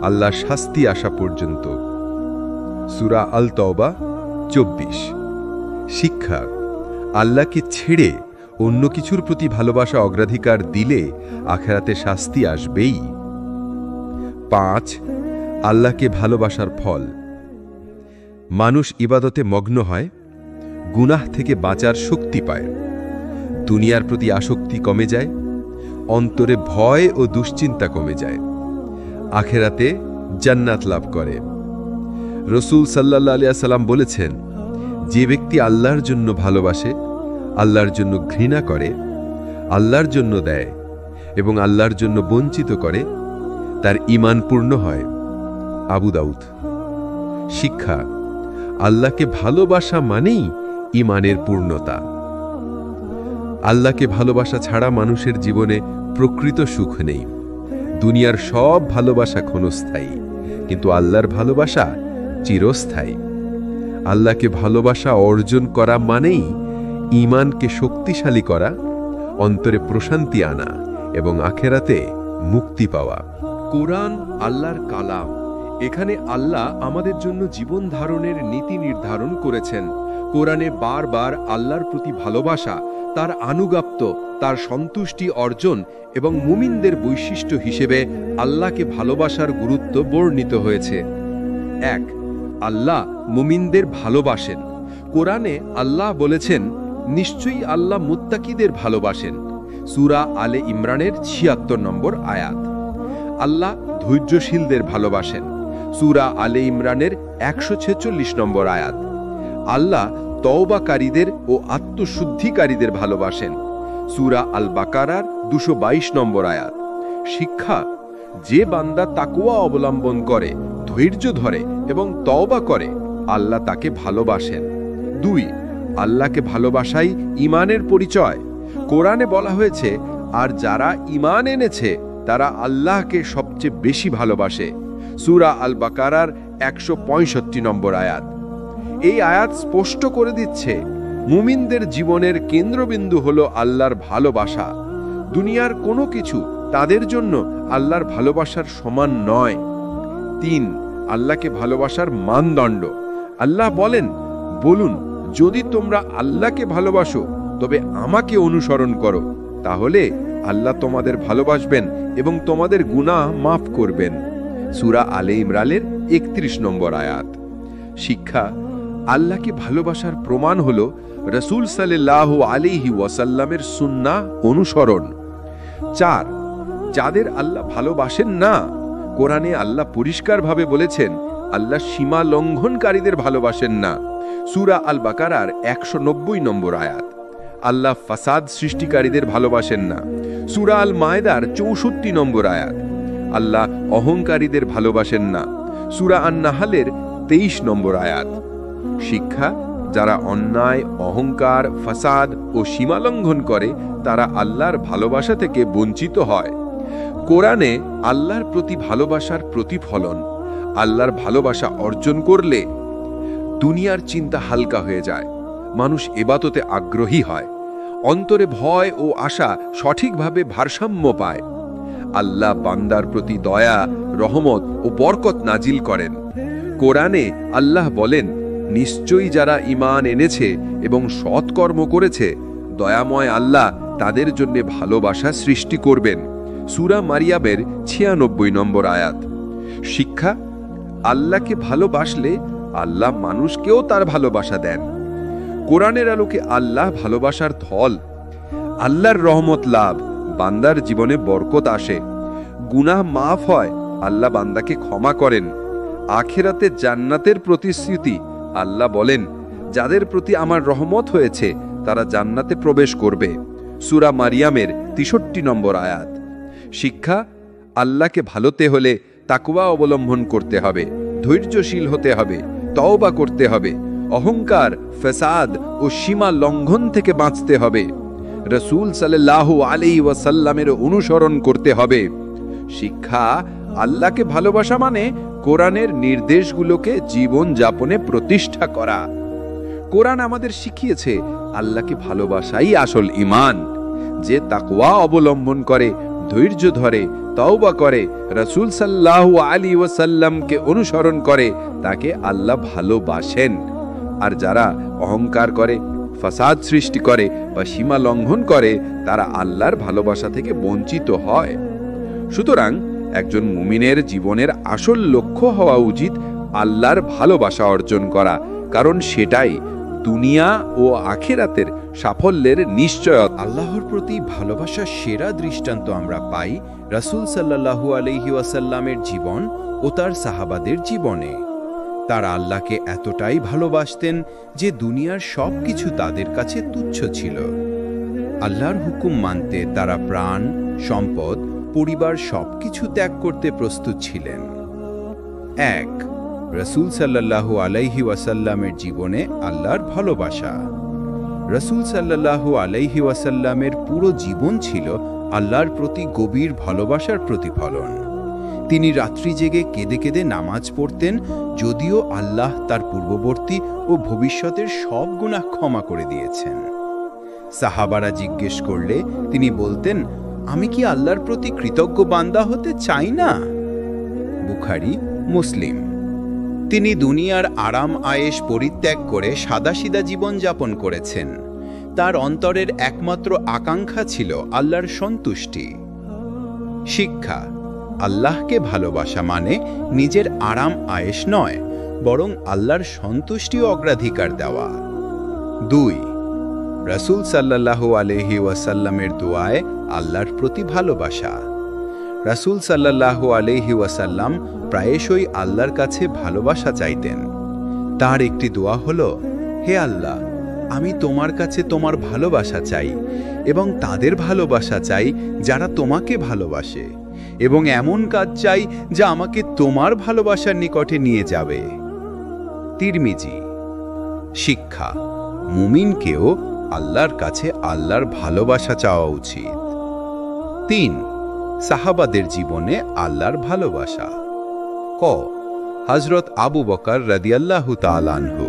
আল্লাহর শাস্তি আসা পর্যন্ত। সূরা আল তওবা ২৪। শিক্ষা, আল্লাহকে ছেড়ে অন্য কিছুর প্রতি ভালোবাসা অগ্রাধিকার দিলে আখিরাতে শাস্তি আসবেই। ৫, আল্লাহকে ভালোবাসার ফল। মানুষ ইবাদতে মগ্ন হয়, গুনাহ থেকে বাঁচার শক্তি পায়, দুনিয়ার প্রতি আসক্তি কমে যায়, অন্তরে ভয় ও দুশ্চিন্তা কমে যায়, আখিরাতে জান্নাত লাভ করে। রাসূল সাল্লাল্লাহু আলাইহি ওয়াসাল্লাম বলেছেন, যে ব্যক্তি আল্লাহর জন্য ভালোবাসে, আল্লাহর জন্য ঘৃণা করে, আল্লাহর জন্য দেয় এবং আল্লাহর জন্য বঞ্চিত করে, তার ঈমান পূর্ণ হয়। আবু দাউদ। শিক্ষা, আল্লাহকে ভালোবাসা মানেই ঈমানের পূর্ণতা। আল্লাহকে ভালোবাসা ছাড়া মানুষের জীবনে প্রকৃত সুখ নেই। দুনিয়ার সব ভালোবাসা ক্ষণস্থায়ী, কিন্তু আল্লাহর ভালোবাসা চিরস্থায়ী। আল্লাহকে ভালোবাসা অর্জন করা মানেই ঈমানকে শক্তিশালী করা, অন্তরে প্রশান্তি আনা এবং আখিরাতে মুক্তি পাওয়া। কোরআন আল্লাহর কালাম। এখানে আল্লাহ আমাদের জন্য জীবন ধারণের নীতি নির্ধারণ করেছেন। কোরআনে বারবার আল্লাহর প্রতি ভালোবাসা, তার আনুগত্য, তার সন্তুষ্টি অর্জন এবং মুমিনদের বৈশিষ্ট্য হিসেবে আল্লাহকে ভালোবাসার গুরুত্ব বর্ণিত হয়েছে। ১, আল্লাহ মুমিনদের ভালোবাসেন। কোরআনে আল্লাহ বলেছেন, নিশ্চয়ই আল্লাহ মুত্তাকিদের ভালোবাসেন। সূরা আলে ইমরানের ৭৬ নম্বর আয়াত। আল্লাহ ধৈর্যশীলদের ভালোবাসেন। সূরা আলে ইমরানের ১৪৬ নম্বর আয়াত। আল্লাহ তওবাকারীদের ও আত্মশুদ্ধিকারীদের ভালোবাসেন। সূরা আল বাকারার ২২২ নম্বর আয়াত। শিক্ষা, যে বান্দা তাকওয়া অবলম্বন করে, ধৈর্য ধরে এবং তওবা করে, আল্লাহ তাকে ভালোবাসেন। ২, আল্লাহকে ভালোবাসাই ঈমানের পরিচয়। কোরআনে বলা হয়েছে, আর যারা ঈমান এনেছে তারা আল্লাহকে সবচেয়ে বেশি ভালোবাসে। সূরা আল বাকারার ১৬৫ নম্বর আয়াত। এই আয়াত স্পষ্ট করে দিচ্ছে, মুমিনদের জীবনের কেন্দ্রবিন্দু হল আল্লাহর ভালোবাসা। দুনিয়ার কোনো কিছু তাদের জন্য আল্লাহর ভালোবাসার সমান নয়। ৩, আল্লাহকে ভালোবাসার মানদণ্ড। আল্লাহ বলেন, বলুন, যদি তোমরা আল্লাহকে ভালোবাসো তবে আমাকে অনুসরণ করো, তাহলে আল্লাহ তোমাদের ভালোবাসবেন এবং তোমাদের গুনাহ মাফ করবেন। সূরা আলে ইমরানের ৩১ নম্বর আয়াত। শিক্ষা, আল্লাহকে ভালোবাসার প্রমাণ হল রাসূল সাল্লাল্লাহু আলাইহি ওয়াসাল্লামের সুন্নাহ অনুসরণ। ৪, যাদের আল্লাহ ভালোবাসেন না, কোরআনে আল্লাহ পরিষ্কারভাবে বলেছেন, আল্লাহ সীমা লঙ্ঘনকারীদের ভালোবাসেন না। সূরা আল বাকারার ১৯০ নম্বর আয়াত। আল্লাহ ফাসাদ সৃষ্টিকারীদের ভালোবাসেন না। সূরা আল মায়েদার ৬৪ নম্বর আয়াত। আল্লাহ অহংকারীদের ভালোবাসেন না। সূরা আন নাহালের ২৩ নম্বর আয়াত। শিক্ষা, যারা অন্যায়, অহংকার, ফাসাদ ও সীমালঙ্ঘন করে, তারা আল্লাহর ভালোবাসা থেকে বঞ্চিত হয়। কোরআনে আল্লাহর প্রতি ভালোবাসার প্রতিফলন। আল্লাহর ভালোবাসা অর্জন করলে দুনিয়ার চিন্তা হালকা হয়ে যায়, মানুষ ইবাদতে আগ্রহী হয়, অন্তরে ভয় ও আশা সঠিকভাবে ভারসাম্য পায়। আল্লাহ বান্দার প্রতি দয়া, রহমত ও বরকত নাজিল করেন। কোরআনে আল্লাহ বলেন, নিশ্চয়ই যারা ঈমান এনেছে এবং সৎকর্ম করেছে, দয়াময় আল্লাহ তাদের জন্য ভালোবাসা সৃষ্টি করবেন। সূরা মারিয়ামের ৯৬ নম্বর আয়াত। শিক্ষা, আল্লাহকে ভালোবাসলে আল্লাহ মানুষকেও তার ভালোবাসা দেন। কোরআনের আলোকে আল্লাহ ভালোবাসার ধল। আল্লাহর রহমত লাভ, বান্দার জীবনে বরকত আসে, গুনাহ মাফ হয়, আল্লাহ বান্দাকে ক্ষমা করেন। আখিরাতে জান্নাতের প্রতিশ্রুতি। আল্লাহ বলেন, যাদের প্রতি আমার রহমত হয়েছে তারা জান্নাতে প্রবেশ করবে। সূরা মারিয়ামের 63 নম্বর আয়াত। শিক্ষা, আল্লাহকে ভালোতে হলে তাকওয়া অবলম্বন করতে হবে, ধৈর্যশীল হতে হবে, তওবা করতে হবে, অহংকার, ফসাদ ও সীমা লঙ্ঘন থেকে বাঁচতে হবে, রাসূল সাল্লাল্লাহু আলাইহি ওয়াসাল্লামের অনুসরণ করতে হবে। শিক্ষা, আল্লাহকে ভালোবাসা মানে কোরআনের নির্দেশগুলোকে জীবন যাপনে প্রতিষ্ঠা করা। কোরআন আমাদের শিখিয়েছে আল্লাহকে ভালোবাসাই আসল ঈমান। যে তাকওয়া অবলম্বন করে, ধৈর্য ধরে, তওবা করে, রাসূল সাল্লাল্লাহু আলাইহি ওয়াসাল্লামকে অনুসরণ করে, তাকে আল্লাহ ভালোবাসেন। আর যারা অহংকার করে, ফাসাদ সৃষ্টি করে বা সীমা লঙ্ঘন করে, তারা আল্লাহর ভালোবাসা থেকে বঞ্চিত হয়। সুতরাং একজন মুমিনের জীবনের আসল লক্ষ্য হওয়া উচিত আল্লাহর ভালোবাসা অর্জন করা, কারণ সেটাই দুনিয়া ও আখিরাতের সাফল্যের নিশ্চয়তা। আল্লাহর প্রতি ভালোবাসার সেরা দৃষ্টান্ত আমরা পাই রাসূল সাল্লাল্লাহু আলাইহি ওয়াসাল্লামের জীবন ও তার সাহাবাদের জীবনে। তারা আল্লাহকে এতটাই ভালোবাসতেন যে দুনিয়ার সবকিছু তাদের কাছে তুচ্ছ ছিল। আল্লাহর হুকুম মানতে তারা প্রাণ, সম্পদ, পরিবার সবকিছু ত্যাগ করতে প্রস্তুত ছিলেন। 1. রাসূল সাল্লাল্লাহু আলাইহি ওয়াসাল্লামের জীবনে আল্লাহর ভালোবাসা। রাসূল সাল্লাল্লাহু আলাইহি ওয়াসাল্লামের পুরো জীবন ছিল আল্লাহর প্রতি গভীর ভালোবাসার প্রতিফলন। তিনি রাত্রি জেগে কেঁদে কেঁদে নামাজ পড়তেন, যদিও আল্লাহ তার পূর্ববর্তী ও ভবিষ্যতের সব গুনাহ ক্ষমা করে দিয়েছেন। সাহাবারা জিজ্ঞেস করলে তিনি বলতেন, আমি কি আল্লাহর প্রতি কৃতজ্ঞ বান্দা হতে চাই না? বুখারী, মুসলিম। তিনি দুনিয়ার আরাম আয়েশ পরিত্যাগ করে সাদাসিধা জীবন যাপন করেছেন। তার অন্তরের একমাত্র আকাঙ্ক্ষা ছিল আল্লাহর সন্তুষ্টি। শিক্ষা, আল্লাহকে ভালোবাসা মানে নিজের আরাম আয়েশ নয়, বরং আল্লাহর সন্তুষ্টি অগ্রাধিকার দেওয়া। 2. রাসূল সাল্লাল্লাহু আলাইহি ওয়াসাল্লামের দোয়ায় আল্লাহর প্রতি ভালোবাসা। রাসূল সাল্লাল্লাহু আলাইহি ওয়াসাল্লাম প্রায়শই আল্লাহর কাছে ভালোবাসা চাইতেন। তার একটি দোয়া হলো, হে আল্লাহ, আমি তোমার কাছে তোমার ভালোবাসা চাই এবং তাদের ভালোবাসা চাই যারা তোমাকে ভালোবাসে, এবং এমন কাজ চাই যা আমাকে তোমার ভালোবাসার নিকটে নিয়ে যাবে। তিরমিজি। শিক্ষা, মুমিনকেও আল্লাহর কাছে আল্লাহর ভালোবাসা চাওয়া উচিত। 3. সাহাবাদের জীবনে আল্লাহর ভালোবাসা। ক. হযরত আবু বকর রাদিয়াল্লাহু তাআলা আনহু।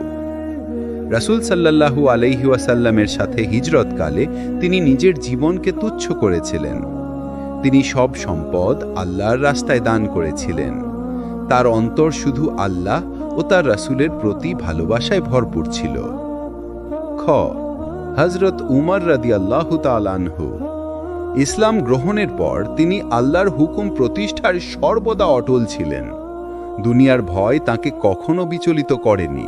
রাসূল সাল্লাল্লাহু আলাইহি ওয়াসাল্লামের সাথে হিজরতকালে তিনি নিজের জীবনকে তুচ্ছ করেছিলেন। তিনি সব সম্পদ আল্লাহর রাস্তায় দান করেছিলেন। তার অন্তর শুধু আল্লাহ ও তার রাসূলের প্রতি ভালোবাসায় ভরপুর ছিল। খ. হযরত উমর রাদিয়াল্লাহু তাআলা আনহু। ইসলাম গ্রহণের পর তিনি আল্লাহর হুকুম প্রতিষ্ঠার সর্বদা অটল ছিলেন। দুনিয়ার ভয় তাকে কখনো বিচলিত করেনি।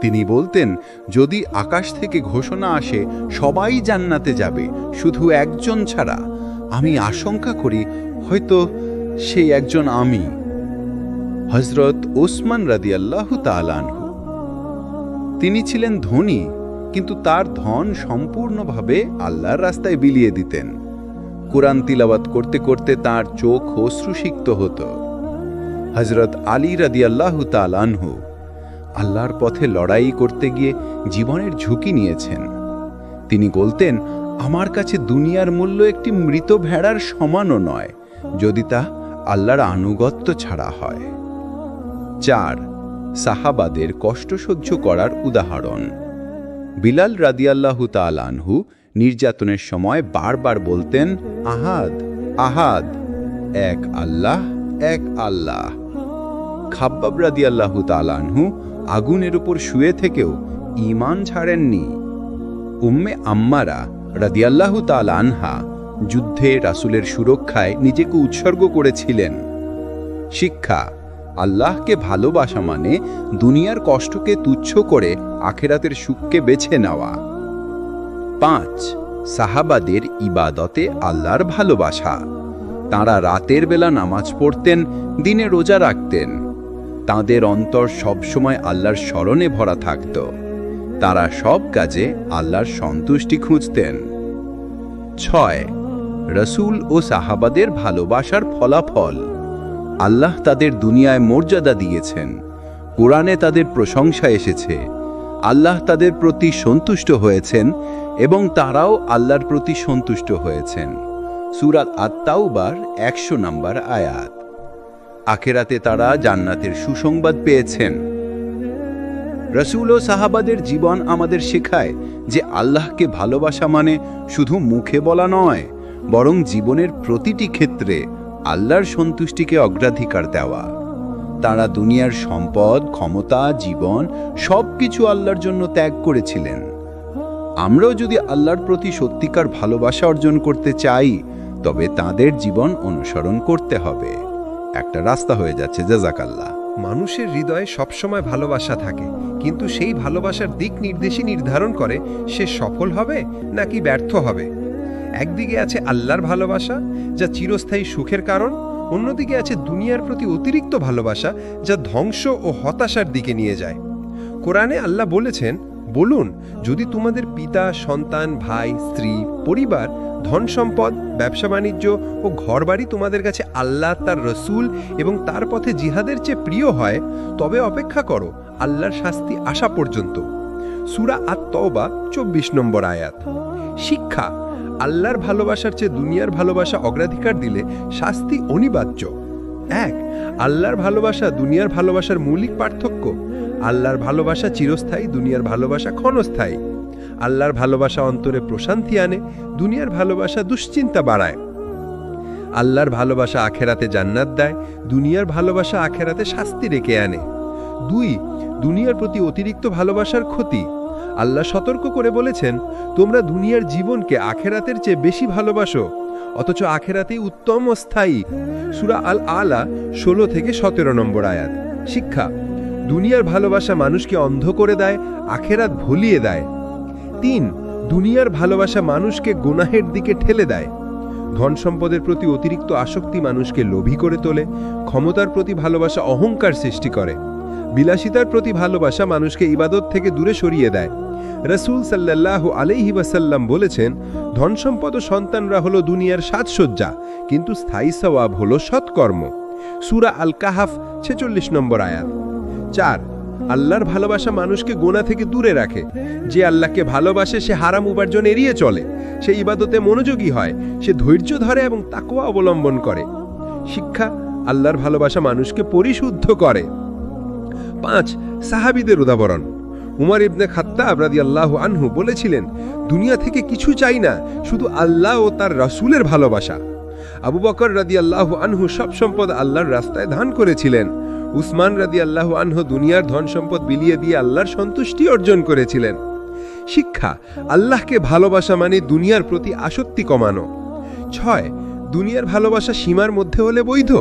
তিনি বলতেন, যদি আকাশ থেকে ঘোষণা আসে সবাই জান্নাতে যাবে, শুধু একজন ছাড়া, আমি আশঙ্কা করি হয়তো সেই একজন আমি। হযরত ওসমান রাদিয়াল্লাহু তাআলা আনহু। তিনি ছিলেন ধনী, কিন্তু তার ধন সম্পূর্ণভাবে আল্লাহর রাস্তায় বিলিয়ে দিতেন। কুরআন তিলাওয়াত করতে করতে তার চোখ অশ্রুসিক্ত হতো। হযরত আলী রাদিয়াল্লাহু তাআলা আনহু আল্লাহর পথে লড়াই করতে গিয়ে জীবনের ঝুঁকি নিয়েছেন। তিনি বলতেন, আমার কাছে দুনিয়ার মূল্য একটি মৃত ভেড়ার সমানও নয়, যদি তা আল্লাহর আনুগত্য ছাড়া হয়। 4. সাহাবাদের কষ্ট সহ্য করার উদাহরণ। বিলাল রাদিয়াল্লাহু তাআলা আনহু নির্যাতনের সময় বারবার বলতেন, আহাদ, আহাদ, এক আল্লাহ, এক আল্লাহ। খাব্বাব রাদিয়াল্লাহু তাআলা আনহু আগুনের উপর শুয়ে থেকেও ঈমান ছাড়েননি। উম্মে আম্মারা রাদিয়াল্লাহু তাআলা আনহা যুদ্ধে রাসূলের সুরক্ষায় নিজেকে উৎসর্গ করেছিলেন। শিক্ষা, আল্লাহকে ভালোবাসা মানে দুনিয়ার কষ্টকে তুচ্ছ করে আখেরাতের সুখকে বেছে নেওয়া। 5 সাহাবাদের ইবাদতে আল্লাহর ভালোবাসা। তাঁরা রাতের বেলা নামাজ পড়তেন, দিনে রোজা রাখতেন। তাঁদের অন্তর সবসময় আল্লাহর স্মরণে ভরা থাকত। তারা সব কাজে আল্লাহর সন্তুষ্টি খুঁজতেন। 6 রসূল ও সাহাবাদের ভালোবাসার ফলাফল। আল্লাহ তাদের দুনিয়ায় মর্যাদা দিয়েছেন। কোরআনে তাদের প্রশংসা এসেছে। আল্লাহ তাদের প্রতি সন্তুষ্ট হয়েছেন এবং তারাও আল্লাহর প্রতি সন্তুষ্ট হয়েছেন। সূরা আত-তাওবার 100 নম্বর আয়াত। আখেরাতে তারা জান্নাতের সুসংবাদ পেয়েছেন। রসূল ও সাহাবাদের জীবন আমাদের শেখায় যে আল্লাহকে ভালোবাসা মানে শুধু মুখে বলা নয়, বরং জীবনের প্রতিটি ক্ষেত্রে আল্লাহর সন্তুষ্টিকে অগ্রাধিকার দেওয়া। তারা দুনিয়ার সম্পদ, ক্ষমতা, জীবন সবকিছু আল্লাহর জন্য ত্যাগ করেছিলেন। আমরাও যদি আল্লাহর প্রতি সত্যিকার ভালোবাসা অর্জন করতে চাই, তবে তাদের জীবন অনুসরণ করতে হবে। একটা রাস্তা হয়ে যাচ্ছে। জাযাকাল্লাহ। মানুষের হৃদয়ে সবসময় ভালোবাসা থাকে, কিন্তু সেই ভালোবাসার দিক নির্দেশই নির্ধারণ করে সে সফল হবে নাকি ব্যর্থ হবে। একদিকে আছে আল্লাহর ভালোবাসা, যা চিরস্থায়ী সুখের কারণ। অন্যদিকে আছে দুনিয়ার প্রতি অতিরিক্ত ভালোবাসা, যা ধ্বংস ও হতাশার দিকে নিয়ে যায়। কোরআনে আল্লাহ বলেছেন, বলুন, যদি তোমাদের পিতা, সন্তান, ভাই, স্ত্রী, পরিবার, ধন সম্পদ, ব্যবসা বাণিজ্য ও ঘরবাড়ি তোমাদের কাছে আল্লাহ, তার রসূল এবং তার পথে জিহাদের চেয়ে প্রিয় হয়, তবে অপেক্ষা করো আল্লাহর শাস্তি আসা পর্যন্ত। সূরা আত-তাওবা 24 নম্বর আয়াত। শিক্ষা: আল্লাহর ভালোবাসার চেয়ে দুনিয়ার ভালোবাসা অগ্রাধিকার দিলে শাস্তি অনিবার্য। 1 আল্লাহর ভালোবাসা দুনিয়ার ভালোবাসার মৌলিক পার্থক্য। আল্লাহর ভালোবাসা চিরস্থায়ী, দুনিয়ার ভালোবাসা ক্ষণস্থায়ী। আল্লাহর ভালোবাসা অন্তরে প্রশান্তি আনে, দুনিয়ার ভালোবাসা দুশ্চিন্তা বাড়ায়। আল্লাহর ভালোবাসা আখেরাতে জান্নাত দেয়, দুনিয়ার ভালোবাসা আখেরাতে শাস্তি রেখে আনে। 2 দুনিয়ার প্রতি অতিরিক্ত ভালোবাসার ক্ষতি। আল্লাহ সতর্ক করে বলেছেন, তোমরা দুনিয়ার জীবনকে আখেরাতের চেয়ে বেশি ভালোবাসো, অথচ আখেরাতেই উত্তম ও স্থায়ী। সূরা আল-আলা 16 থেকে 17 নম্বর আয়াত। শিক্ষা: দুনিয়ার ভালোবাসা মানুষকে অন্ধ করে দেয়, আখেরাত ভুলিয়ে দেয়। 3 দুনিয়ার ভালোবাসা মানুষকে গুনাহের দিকে ঠেলে দেয়। ধন সম্পদের প্রতি অতিরিক্ত আসক্তি মানুষকে লোভী করে তোলে। ক্ষমতার প্রতি ভালোবাসা অহংকার সৃষ্টি করে। বিলাসিতার প্রতি ভালোবাসা মানুষকে ইবাদত থেকে দূরে সরিয়ে দেয়। রাসূল সাল্লাল্লাহু আলাইহি ওয়াসাল্লাম বলেছেন, ধন সম্পদ ও সন্তানরা হলো দুনিয়ার সাজসজ্জা, কিন্তু স্থায়ী সওয়াব হলো সৎকর্ম। সূরা আল-কাহাফ 46 নম্বর আয়াত। 4 আল্লাহর ভালোবাসা মানুষকে গুনাহ থেকে দূরে রাখে। যে আল্লাহকে ভালোবাসে সে হারাম উপার্জন এড়িয়ে চলে, সে ইবাদতে মনোযোগী হয়, সে ধৈর্য ধরে এবং তাকওয়া অবলম্বন করে। শিক্ষা: আল্লাহর ভালোবাসা মানুষকে পরিশুদ্ধ করে। 5 সাহাবীদের উদাহরণ। উমর ইবনে খাত্তাব রাদিয়াল্লাহু আনহু বলেছিলেন, দুনিয়া থেকে কিছু চাই না, শুধু আল্লাহ ও তার রাসূলের ভালোবাসা। আবু বকর রাদিয়াল্লাহু আনহু সব সম্পদ আল্লাহর রাস্তায় দান করেছিলেন। উসমান রাদিয়াল্লাহু আনহু দুনিয়ার ধন সম্পদ বিলিয়ে দিয়ে আল্লাহর সন্তুষ্টি অর্জন করেছিলেন। শিক্ষা: আল্লাহকে ভালোবাসা মানে দুনিয়ার প্রতি আসক্তি কমানো। 6 দুনিয়ার ভালোবাসা সীমার মধ্যে হলে বৈধ।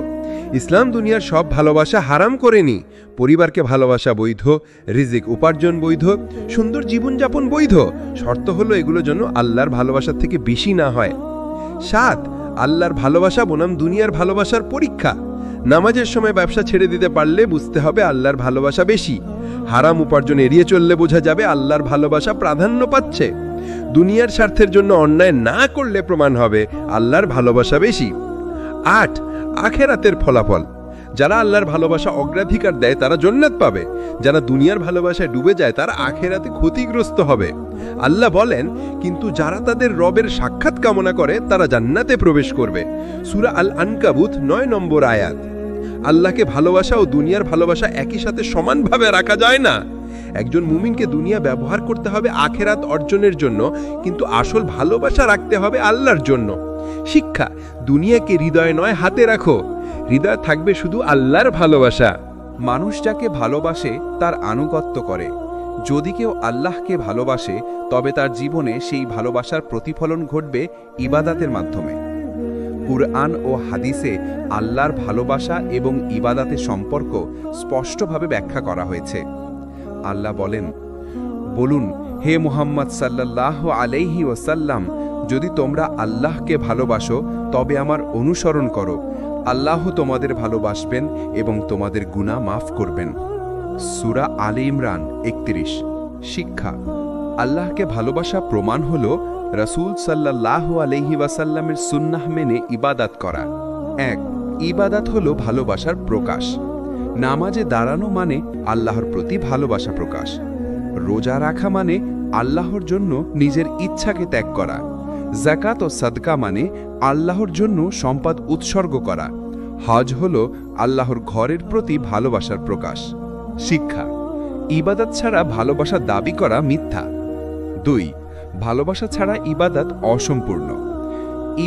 ইসলাম দুনিয়ার সব ভালোবাসা হারাম করেনি। পরিবারকে ভালোবাসা বৈধ, রিজিক উপার্জন বৈধ, সুন্দর জীবনযাপন বৈধ। শর্ত হলো এগুলো যেন আল্লাহর ভালোবাসার থেকে বেশি না হয়। 7 আল্লাহর ভালোবাসা বনাম দুনিয়ার ভালোবাসার পরীক্ষা। নামাজের সময় ব্যবসা ছেড়ে দিতে পারলে বুঝতে হবে আল্লাহর ভালোবাসা বেশি। হারাম উপার্জন এড়িয়ে চললে বোঝা যাবে আল্লাহর ভালোবাসা প্রাধান্য পাচ্ছে। দুনিয়ার স্বার্থের জন্য অন্যায় না করলে প্রমাণ হবে আল্লাহর ভালোবাসা বেশি। 8 আখেরাতের ফলাফল। যারা আল্লাহর ভালোবাসা অগ্রাধিকার দেয় তারা জান্নাত পাবে, যারা দুনিয়ার ভালোবাসায় ডুবে যায় তারা আখেরাতে ক্ষতিগ্রস্ত হবে। আল্লাহ বলেন, কিন্তু যারা তাদের রবের সাক্ষাৎ কামনা করে তারা জান্নাতে প্রবেশ করবে। সূরা আল-আনকাবুত 9 নম্বর আয়াত। আল্লাহকে ভালোবাসা ও দুনিয়ার ভালোবাসা একই সাথে সমানভাবে রাখা যায় না। একজন মুমিনকে দুনিয়া ব্যবহার করতে হবে আখেরাত অর্জনের জন্য, কিন্তু আসল ভালোবাসা রাখতে হবে আল্লাহর জন্য। শিক্ষা: দুনিয়াকে হৃদয়ে নয় হাতে রাখো, হৃদয় থাকবে শুধু আল্লাহর ভালোবাসা। মানুষ যাকে ভালোবাসে তার আনুগত্য করে। যদি কেউ আল্লাহকে ভালোবাসে তবে তার জীবনে সেই ভালোবাসার প্রতিফলন ঘটবে ইবাদাতের মাধ্যমে। কুরআন ও হাদিসে আল্লাহর ভালোবাসা এবং ইবাদাতের সম্পর্ক স্পষ্টভাবে ব্যাখ্যা করা হয়েছে। আল্লাহ বলেন, বলুন, হে মুহাম্মদ সাল্লাল্লাহু আলাইহি ওয়াসাল্লাম, যদি তোমরা আল্লাহকে ভালোবাসো তবে আমার অনুসরণ করো। আল্লাহ তোমাদের ভালোবাসবেন এবং তোমাদের গুনাহ মাফ করবেন। সূরা আলে ইমরান 31। শিক্ষা: আল্লাহকে ভালোবাসা প্রমাণ হল রাসূল সাল্লাল্লাহু আলাইহি ওয়াসাল্লামের সুন্নাহ মেনে ইবাদাত করা। 1. ইবাদাত হল ভালোবাসার প্রকাশ। নামাজে দাঁড়ানো মানে আল্লাহর প্রতি ভালোবাসা প্রকাশ। রোজা রাখা মানে আল্লাহর জন্য নিজের ইচ্ছাকে ত্যাগ করা। যাকাত ও সাদকা মানে আল্লাহর জন্য সম্পদ উৎসর্গ করা। হজ হল আল্লাহর ঘরের প্রতি ভালোবাসার প্রকাশ। শিক্ষা: ইবাদত ছাড়া ভালোবাসা দাবি করা মিথ্যা। 2. ভালোবাসা ছাড়া ইবাদত অসম্পূর্ণ।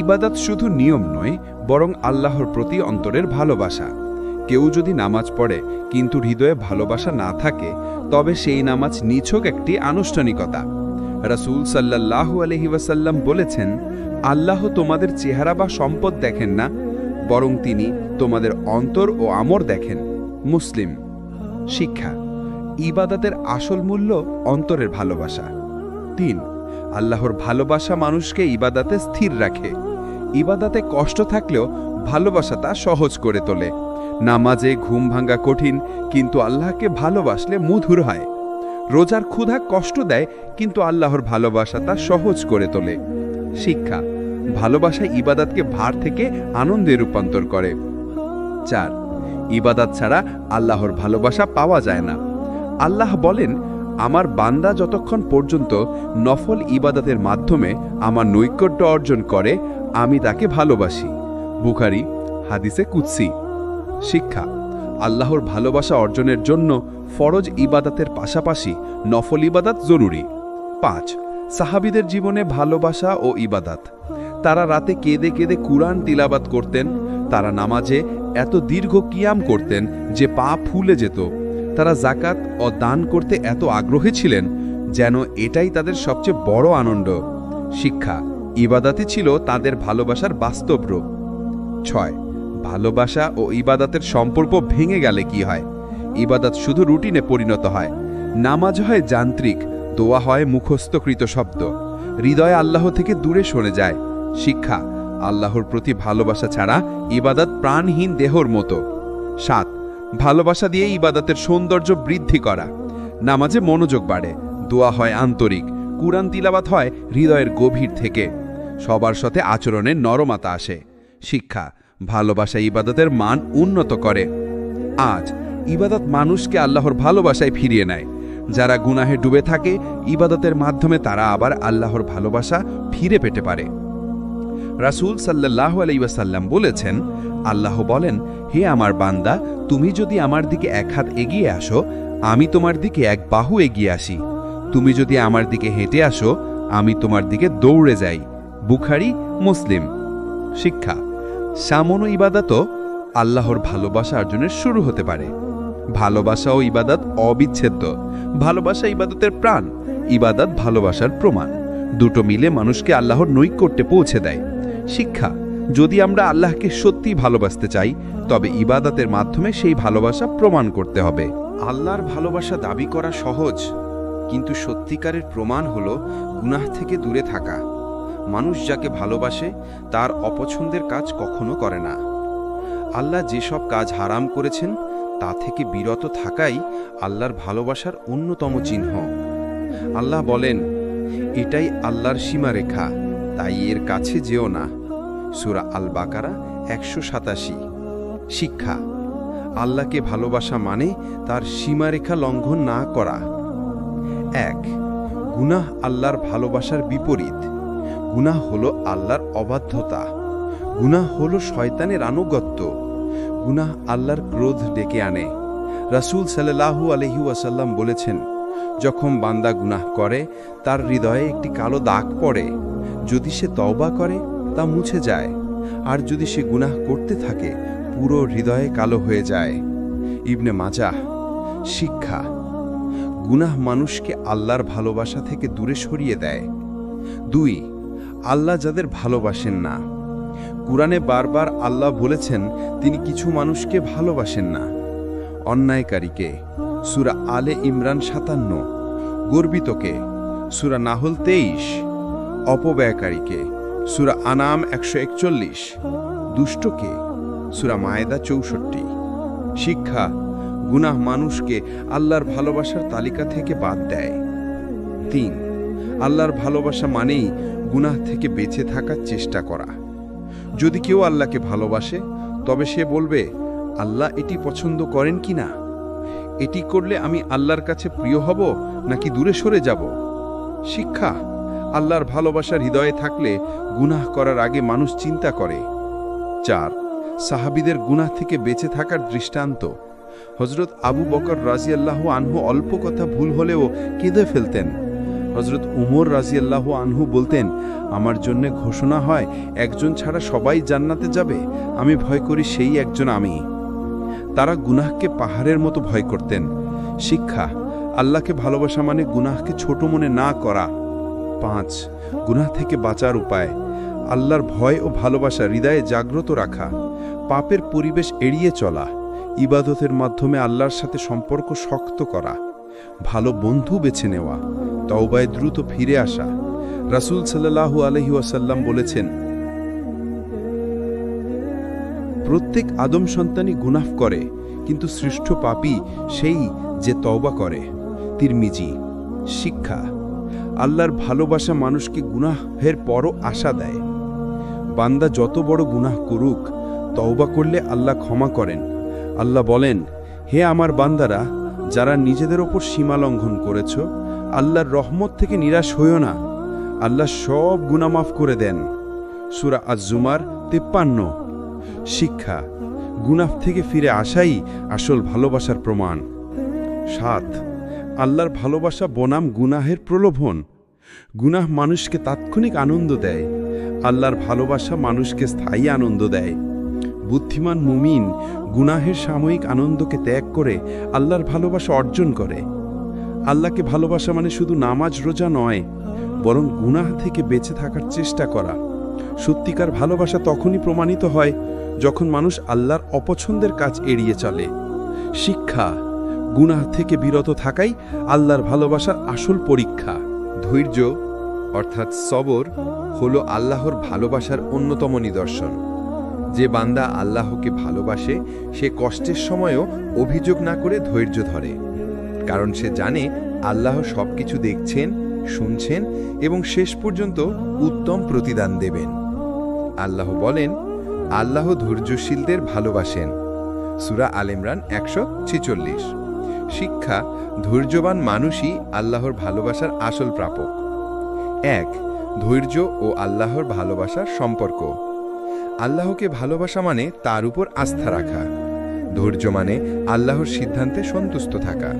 ইবাদত শুধু নিয়ম নয়, বরং আল্লাহর প্রতি অন্তরের ভালোবাসা। কেউ যদি নামাজ পড়ে কিন্তু হৃদয়ে ভালোবাসা না থাকে, তবে সেই নামাজ নিছক একটি আনুষ্ঠানিকতা। রাসূল সাল্লাল্লাহু আলাইহি ওয়াসাল্লাম বলেছেন, আল্লাহ তোমাদের চেহারা বা সম্পদ দেখেন না, বরং তিনি তোমাদের অন্তর ও আমর দেখেন। মুসলিম। শিক্ষা: ইবাদতের আসল মূল্য অন্তরের ভালোবাসা। 3. আল্লাহর ভালোবাসা মানুষকে ইবাদতে স্থির রাখে। ইবাদতে কষ্ট থাকলেও ভালোবাসা তা সহজ করে তোলে। নামাজে ঘুম ভাঙা কঠিন, কিন্তু আল্লাহকে ভালোবাসলে মধুর হয়। রোজার ক্ষুধা কষ্ট দেয়, কিন্তু আল্লাহর ভালোবাসা তা সহজ করে তোলে। শিক্ষা: ভালোবাসা ইবাদতকে ভার থেকে আনন্দে রূপান্তর করে। 4. ইবাদত ছাড়া আল্লাহর ভালোবাসা পাওয়া যায় না। আল্লাহ বলেন, আমার বান্দা যতক্ষণ পর্যন্ত নফল ইবাদতের মাধ্যমে আমার নৈকট্য অর্জন করে, আমি তাকে ভালোবাসি। বুখারী, হাদিসে কুদসি। শিক্ষা: আল্লাহর ভালোবাসা অর্জনের জন্য ফরজ ইবাদতের পাশাপাশি নফল ইবাদত জরুরি। 5. সাহাবীদের জীবনে ভালোবাসা ও ইবাদত। তারা রাতে কেঁদে কেঁদে কুরআন তিলাবাত করতেন। তারা নামাজে এত দীর্ঘ কিয়াম করতেন যে পা ফুলে যেত। তারা যাকাত ও দান করতে এত আগ্রহী ছিলেন যেন এটাই তাদের সবচেয়ে বড় আনন্দ। শিক্ষা: ইবাদতই ছিল তাদের ভালোবাসার বাস্তব রূপ। 6. ভালোবাসা ও ইবাদতের সম্পর্ক ভেঙে গেলে কি হয়? ইবাদত শুধু রুটিনে পরিণত হয়। নামাজ হয় যান্ত্রিক, দোয়া হয় মুখস্থকৃত শব্দ। হৃদয় আল্লাহ থেকে দূরে সরে যায়। শিক্ষা: আল্লাহর প্রতি ভালোবাসা ছাড়া ইবাদত প্রাণহীন দেহর মতো। 7. ভালোবাসা দিয়ে ইবাদতের সৌন্দর্য বৃদ্ধি করা। নামাজে মনোযোগ বাড়ে, দোয়া হয় আন্তরিক, কুরআন তিলাওয়াত হয় হৃদয়ের গভীর থেকে। সবার সাথে আচরণে নরমতা আসে। শিক্ষা: ভালোবাসা ইবাদতের মান উন্নত করে। 8. ইবাদত মানুষকে আল্লাহর ভালোবাসায় ফিরিয়ে নেয়। যারা গুনাহে ডুবে থাকে, ইবাদতের মাধ্যমে তারা আবার আল্লাহর ভালোবাসা ফিরে পেতে পারে। রাসূল সাল্লাল্লাহু আলাইহি ওয়াসাল্লাম বলেছেন, আল্লাহ বলেন, হে আমার বান্দা, তুমি যদি আমার দিকে এক হাত এগিয়ে আসো, আমি তোমার দিকে এক বাহু এগিয়ে আসি। তুমি যদি আমার দিকে হেঁটে আসো, আমি তোমার দিকে দৌড়ে যাই। বুখারী, মুসলিম। শিক্ষা: সামান্য ইবাদতও আল্লাহর ভালোবাসা অর্জনের শুরু হতে পারে। ভালোবাসা ও ইবাদত অবিচ্ছেদ্য। ভালোবাসা ইবাদতের প্রাণ, ইবাদত ভালোবাসার প্রমাণ। দুটো মিলে মানুষকে আল্লাহর নৈকট্যে পৌঁছে দেয়। শিক্ষা: যদি আমরা আল্লাহকে সত্যি ভালোবাসতে চাই, তবে ইবাদতের মাধ্যমে সেই ভালোবাসা প্রমাণ করতে হবে। আল্লাহর ভালোবাসা দাবি করা সহজ, কিন্তু সত্যিকারের প্রমাণ হলো গুনাহ থেকে দূরে থাকা। মানুষ যাকে ভালোবাসে তার অপছন্দের কাজ কখনো করে না। আল্লাহ যেসব কাজ হারাম করেছেন তা থেকে বিরত থাকাই আল্লাহর ভালোবাসার অন্যতম চিহ্ন। আল্লাহ বলেন, এটাই আল্লাহর সীমারেখা, তাই এর কাছে যেও না। সূরা আল বাকারা 187। শিক্ষা: আল্লাহকে ভালোবাসা মানে তার সীমারেখা লঙ্ঘন না করা। 1. গুনাহ আল্লাহর ভালোবাসার বিপরীত। গুনাহ হলো আল্লাহর অবাধ্যতা। গুনাহ হলো শয়তানের আনুগত্য। গুনাহ আল্লাহর ক্রোধ ডেকে আনে। রাসূল সাল্লাল্লাহু আলাইহি ওয়াসাল্লাম বলেছেন, যখন বান্দা গুনাহ করে তার হৃদয়ে একটি কালো দাগ পড়ে। যদি সে তওবা করে তা মুছে যায়, আর যদি সে গুনাহ করতে থাকে পুরো হৃদয়ে কালো হয়ে যায়। ইবনে মাজাহ। শিক্ষা: গুনাহ মানুষকে আল্লাহর ভালোবাসা থেকে দূরে সরিয়ে দেয়। 2. আল্লাহ যাদের ভালোবাসেন না। কুরআনে বারবার আল্লাহ বলেছেন তিনি কিছু মানুষকে ভালোবাসেন না। অন্যায়কারীকে সূরা আলে ইমরান 57, গর্বিতকে সূরা নাহল 23, অপব্যয়কারীকে সূরা আনাম 141, দুষ্টকে সূরা মায়েদা 64। শিক্ষা: গুনাহ মানুষকে আল্লাহর ভালোবাসার তালিকা থেকে বাদ দেয়। 3. আল্লাহর ভালোবাসা মানেই গুনাহ থেকে বেঁচে থাকার চেষ্টা করা। যদি কেউ আল্লাহকে ভালোবাসে তবে সে বলবে, আল্লাহ এটি পছন্দ করেন কি না? এটি করলে আমি আল্লাহর কাছে প্রিয় হব নাকি দূরে সরে যাব? শিক্ষা: আল্লাহর ভালোবাসার হৃদয়ে থাকলে গুনাহ করার আগে মানুষ চিন্তা করে। 4. সাহাবীদের গুনাহ থেকে বেঁচে থাকার দৃষ্টান্ত। হযরত আবু বকর রাদিয়াল্লাহু আনহু অল্প কথা ভুল হলেও কেঁদে ফেলতেন। হযরত উমর রাদিয়াল্লাহু আনহু বলতেন, আমার জন্য ঘোষণা হয় একজন ছাড়া সবাই জান্নাতে যাবে, আমি ভয় করি সেই একজন আমি। তারা গুনাহকে পাহাড়ের মতো ভয় করতেন। শিক্ষা: আল্লাহকে ভালোবাসা মানে গুনাহকে ছোট মনে না করা। 5. গুনাহ থেকে বাঁচার উপায়। আল্লাহর ভয় ও ভালোবাসা হৃদয়ে জাগ্রত রাখা, পাপের পরিবেশ এড়িয়ে চলা, ইবাদতের মাধ্যমে আল্লাহর সাথে সম্পর্ক শক্ত করা, ভালো বন্ধু বেছে নেওয়া, তওবায় দ্রুত ফিরে আসা। রাসূল সাল্লাল্লাহু আলাইহি ওয়াসাল্লাম বলেছেন, প্রত্যেক আদম সন্তানই গুনাহ করে, কিন্তু শ্রেষ্ঠ পাপী সেই যে তওবা করে। তিরমিজি। শিক্ষা: আল্লাহর ভালোবাসা মানুষকে গুনাহের পরও আশা দেয়। বান্দা যত বড় গুনাহ করুক, তওবা করলে আল্লাহ ক্ষমা করেন। আল্লাহ বলেন, হে আমার বান্দারা, যারা নিজেদের ওপর সীমা লঙ্ঘন করেছ, আল্লাহর রহমত থেকে নিরাশ হইও না, আল্লাহ সব গুনাহ মাফ করে দেন। সূরা আজ-জুমার 53। শিক্ষা: গুনাহ থেকে ফিরে আসাই আসল ভালোবাসার প্রমাণ। 7. আল্লাহর ভালোবাসা বনাম গুনাহের প্রলোভন। গুনাহ মানুষকে তাৎক্ষণিক আনন্দ দেয়, আল্লাহর ভালোবাসা মানুষকে স্থায়ী আনন্দ দেয়। বুদ্ধিমান মুমিন গুনাহের সাময়িক আনন্দকে ত্যাগ করে আল্লাহর ভালোবাসা অর্জন করে। আল্লাহকে ভালোবাসা মানে শুধু নামাজ রোজা নয়, বরং গুনাহ থেকে বেঁচে থাকার চেষ্টা করা। সত্যিকার ভালোবাসা তখনই প্রমাণিত হয় যখন মানুষ আল্লাহর অপছন্দের কাজ এড়িয়ে চলে। শিক্ষা: গুনাহ থেকে বিরত থাকাই আল্লাহর ভালোবাসার আসল পরীক্ষা। ধৈর্য অর্থাৎ সবর হলো আল্লাহর ভালোবাসার অন্যতম নিদর্শন। যে বান্দা আল্লাহকে ভালোবাসে সে কষ্টের সময়ও অভিযোগ না করে ধৈর্য ধরে, কারণ সে জানে আল্লাহ সবকিছু দেখছেন, শুনছেন এবং শেষ পর্যন্ত উত্তম প্রতিদান দেবেন। আল্লাহ বলেন, আল্লাহ ধৈর্যশীলদের ভালোবাসেন। সূরা আল ইমরান 146। শিক্ষা: ধৈর্যবান মানুষই আল্লাহর ভালোবাসার আসল প্রাপক। 1. ধৈর্য ও আল্লাহর ভালোবাসার সম্পর্ক। আল্লাহকে ভালোবাসা মানে তার উপর আস্থা রাখা। ধৈর্য মানে আল্লাহর সিদ্ধান্তে সন্তুষ্ট থাকা।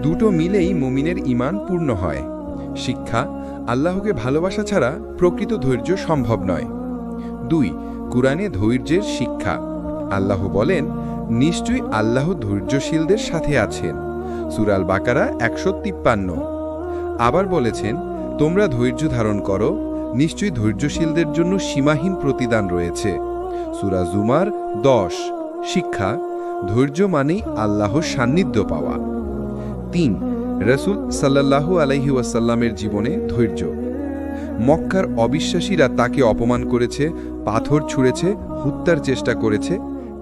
দুটো মিলেই মুমিনের ঈমান পূর্ণ হয়। শিক্ষা: আল্লাহকে ভালোবাসা ছাড়া প্রকৃত ধৈর্য সম্ভব নয়। 2. কুরআনে ধৈর্যের শিক্ষা। আল্লাহ বলেন, নিশ্চয়ই আল্লাহ ধৈর্যশীলদের সাথে আছেন। সূরা আল বাকারা 153। আবার বলেছেন, তোমরা ধৈর্য ধারণ করো, নিশ্চয়ই ধৈর্যশীলদের জন্য সীমাহীন প্রতিদান রয়েছে। সূরা জুমার 10। শিক্ষা: ধৈর্য মানেই আল্লাহর সান্নিধ্য পাওয়া। 3. রাসূল সাল্লাল্লাহু আলাইহি ওয়াসাল্লামের জীবনে ধৈর্য। মক্কার অবিশ্বাসীরা তাকে অপমান করেছে, পাথর ছুঁড়েছে, হত্যার চেষ্টা করেছে,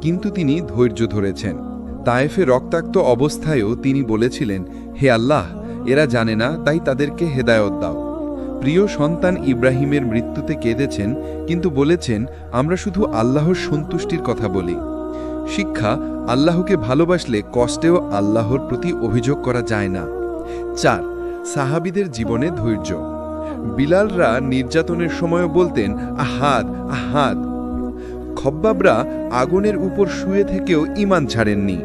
কিন্তু তিনি ধৈর্য ধরেছেন। তায়েফে রক্তাক্ত অবস্থায়ও তিনি বলেছিলেন, হে আল্লাহ, এরা জানে না, তাই তাদেরকে হেদায়েত দাও। প্রিয় সন্তান ইব্রাহিমের মৃত্যুতে কেঁদেছেন, কিন্তু বলেছেন, আমরা শুধু আল্লাহর সন্তুষ্টির কথা বলি। শিক্ষা: আল্লাহকে ভালোবাসলে কষ্টেও আল্লাহর প্রতি অভিযোগ করা যায় না। 4. সাহাবীদের জীবনে ধৈর্য। বিলালরা নির্যাতনের সময়ও বলতেন, আহাদ আহাদ। খব্বাবরা আগুনের উপর শুয়ে থেকেও ঈমান ছাড়েননি।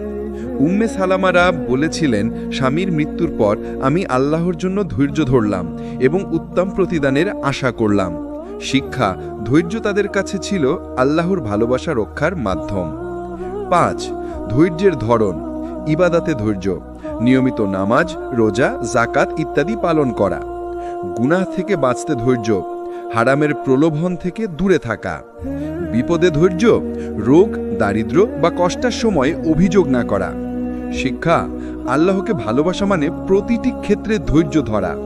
উম্মে সালামারা বলেছিলেন, স্বামীর মৃত্যুর পর আমি আল্লাহর জন্য ধৈর্য ধরলাম এবং উত্তম প্রতিদানের আশা করলাম। শিক্ষা: ধৈর্য তাদের কাছে ছিল আল্লাহর ভালোবাসা রক্ষার মাধ্যম। 5. ধৈর্যের ধরন। ইবাদাতে ধৈর্য, নিয়মিত নামাজ, রোজা, যাকাত ইত্যাদি পালন করা। গুনাহ থেকে বাঁচতে ধৈর্য, হারামের প্রলোভন থেকে দূরে থাকা। বিপদে ধৈর্য, রোগ, দারিদ্র্য বা কষ্টের সময় অভিযোগ না করা। শিক্ষা, আল্লাহকে ভালোবাসা মানে প্রতিটি ক্ষেত্রে ধৈর্য ধরা।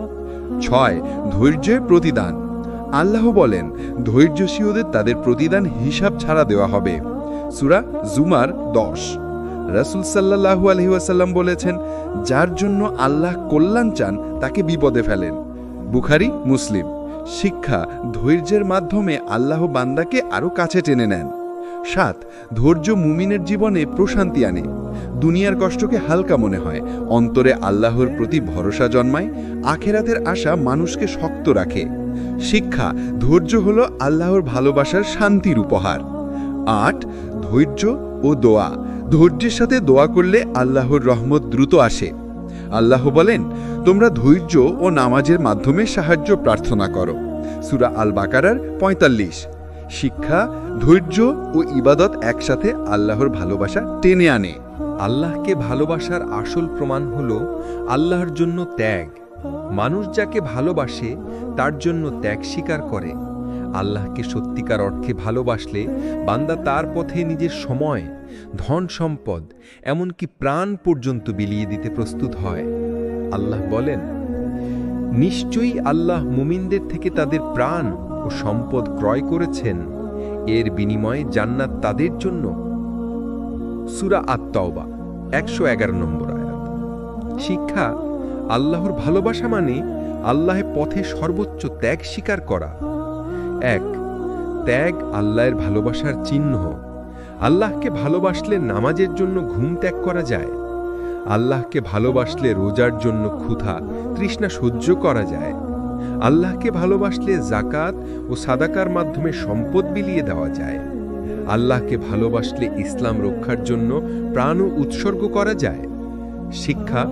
6. ধৈর্যের প্রতিদান। আল্লাহ বলেন, ধৈর্যশীলদের তাদের প্রতিদান হিসাব ছাড়া দেওয়া হবে। সূরা জুমার 10। রাসূল সাল্লাল্লাহু আলাইহি ওয়াসাল্লাম বলেছেন, যার জন্য আল্লাহ কল্যাণ চান তাকে বিপদে ফেলেন। বুখারী, মুসলিম। শিক্ষা, ধৈর্যের মাধ্যমে আল্লাহ বান্দাকে আরও কাছে টেনে নেন। 7. ধৈর্য মুমিনের জীবনে প্রশান্তি আনে। দুনিয়ার কষ্টকে হালকা মনে হয়, অন্তরে আল্লাহর প্রতি ভরসা জন্মায়, আখেরাতের আশা মানুষকে শক্ত রাখে। শিক্ষা, ধৈর্য হলো আল্লাহর ভালোবাসার শান্তির উপহার। 8. ধৈর্য ও দোয়া। ধৈর্যের সাথে দোয়া করলে আল্লাহর রহমত দ্রুত আসে। আল্লাহ বলেন, তোমরা ধৈর্য ও নামাজের মাধ্যমে সাহায্য প্রার্থনা করো। সূরা আল বাকারার 45। শিক্ষা, ধৈর্য ও ইবাদত একসাথে আল্লাহর ভালোবাসা টেনে আনে। আল্লাহকে ভালোবাসার আসল প্রমাণ হল আল্লাহর জন্য ত্যাগ। মানুষ যাকে ভালোবাসে তার জন্য ত্যাগ স্বীকার করে। আল্লাহকে সত্যিকার অর্থে ভালোবাসলে বান্দা তার পথে নিজের সময়, ধন সম্পদ, এমনকি প্রাণ পর্যন্ত বিলিয়ে দিতে প্রস্তুত হয়। আল্লাহ বলেন, নিশ্চয়ই আল্লাহ মুমিনদের থেকে তাদের প্রাণ ও সম্পদ ক্রয় করেছেন, এর বিনিময়ে জান্নাত তাদের জন্য। সূরা আত-তাওবা 111 নম্বর আয়াত। শিক্ষা, আল্লাহর ভালোবাসা মানে আল্লাহের পথে সর্বোচ্চ ত্যাগ স্বীকার করা। 1. ত্যাগ আল্লাহর ভালোবাসার চিহ্ন। আল্লাহকে ভালোবাসলে নামাজের জন্য ঘুম ত্যাগ করা যায়। আল্লাহকে ভালোবাসলে রোজার জন্য ক্ষুধা, তৃষ্ণা সহ্য করা যায়। আল্লাহকে ভালোবাসলে যাকাত ও সাদাকার মাধ্যমে সম্পদ বিলিয়ে দেওয়া যায়। আল্লাহকে ভালোবাসলে ইসলাম রক্ষার জন্য প্রাণ উৎসর্গ করা যায়। শিক্ষা,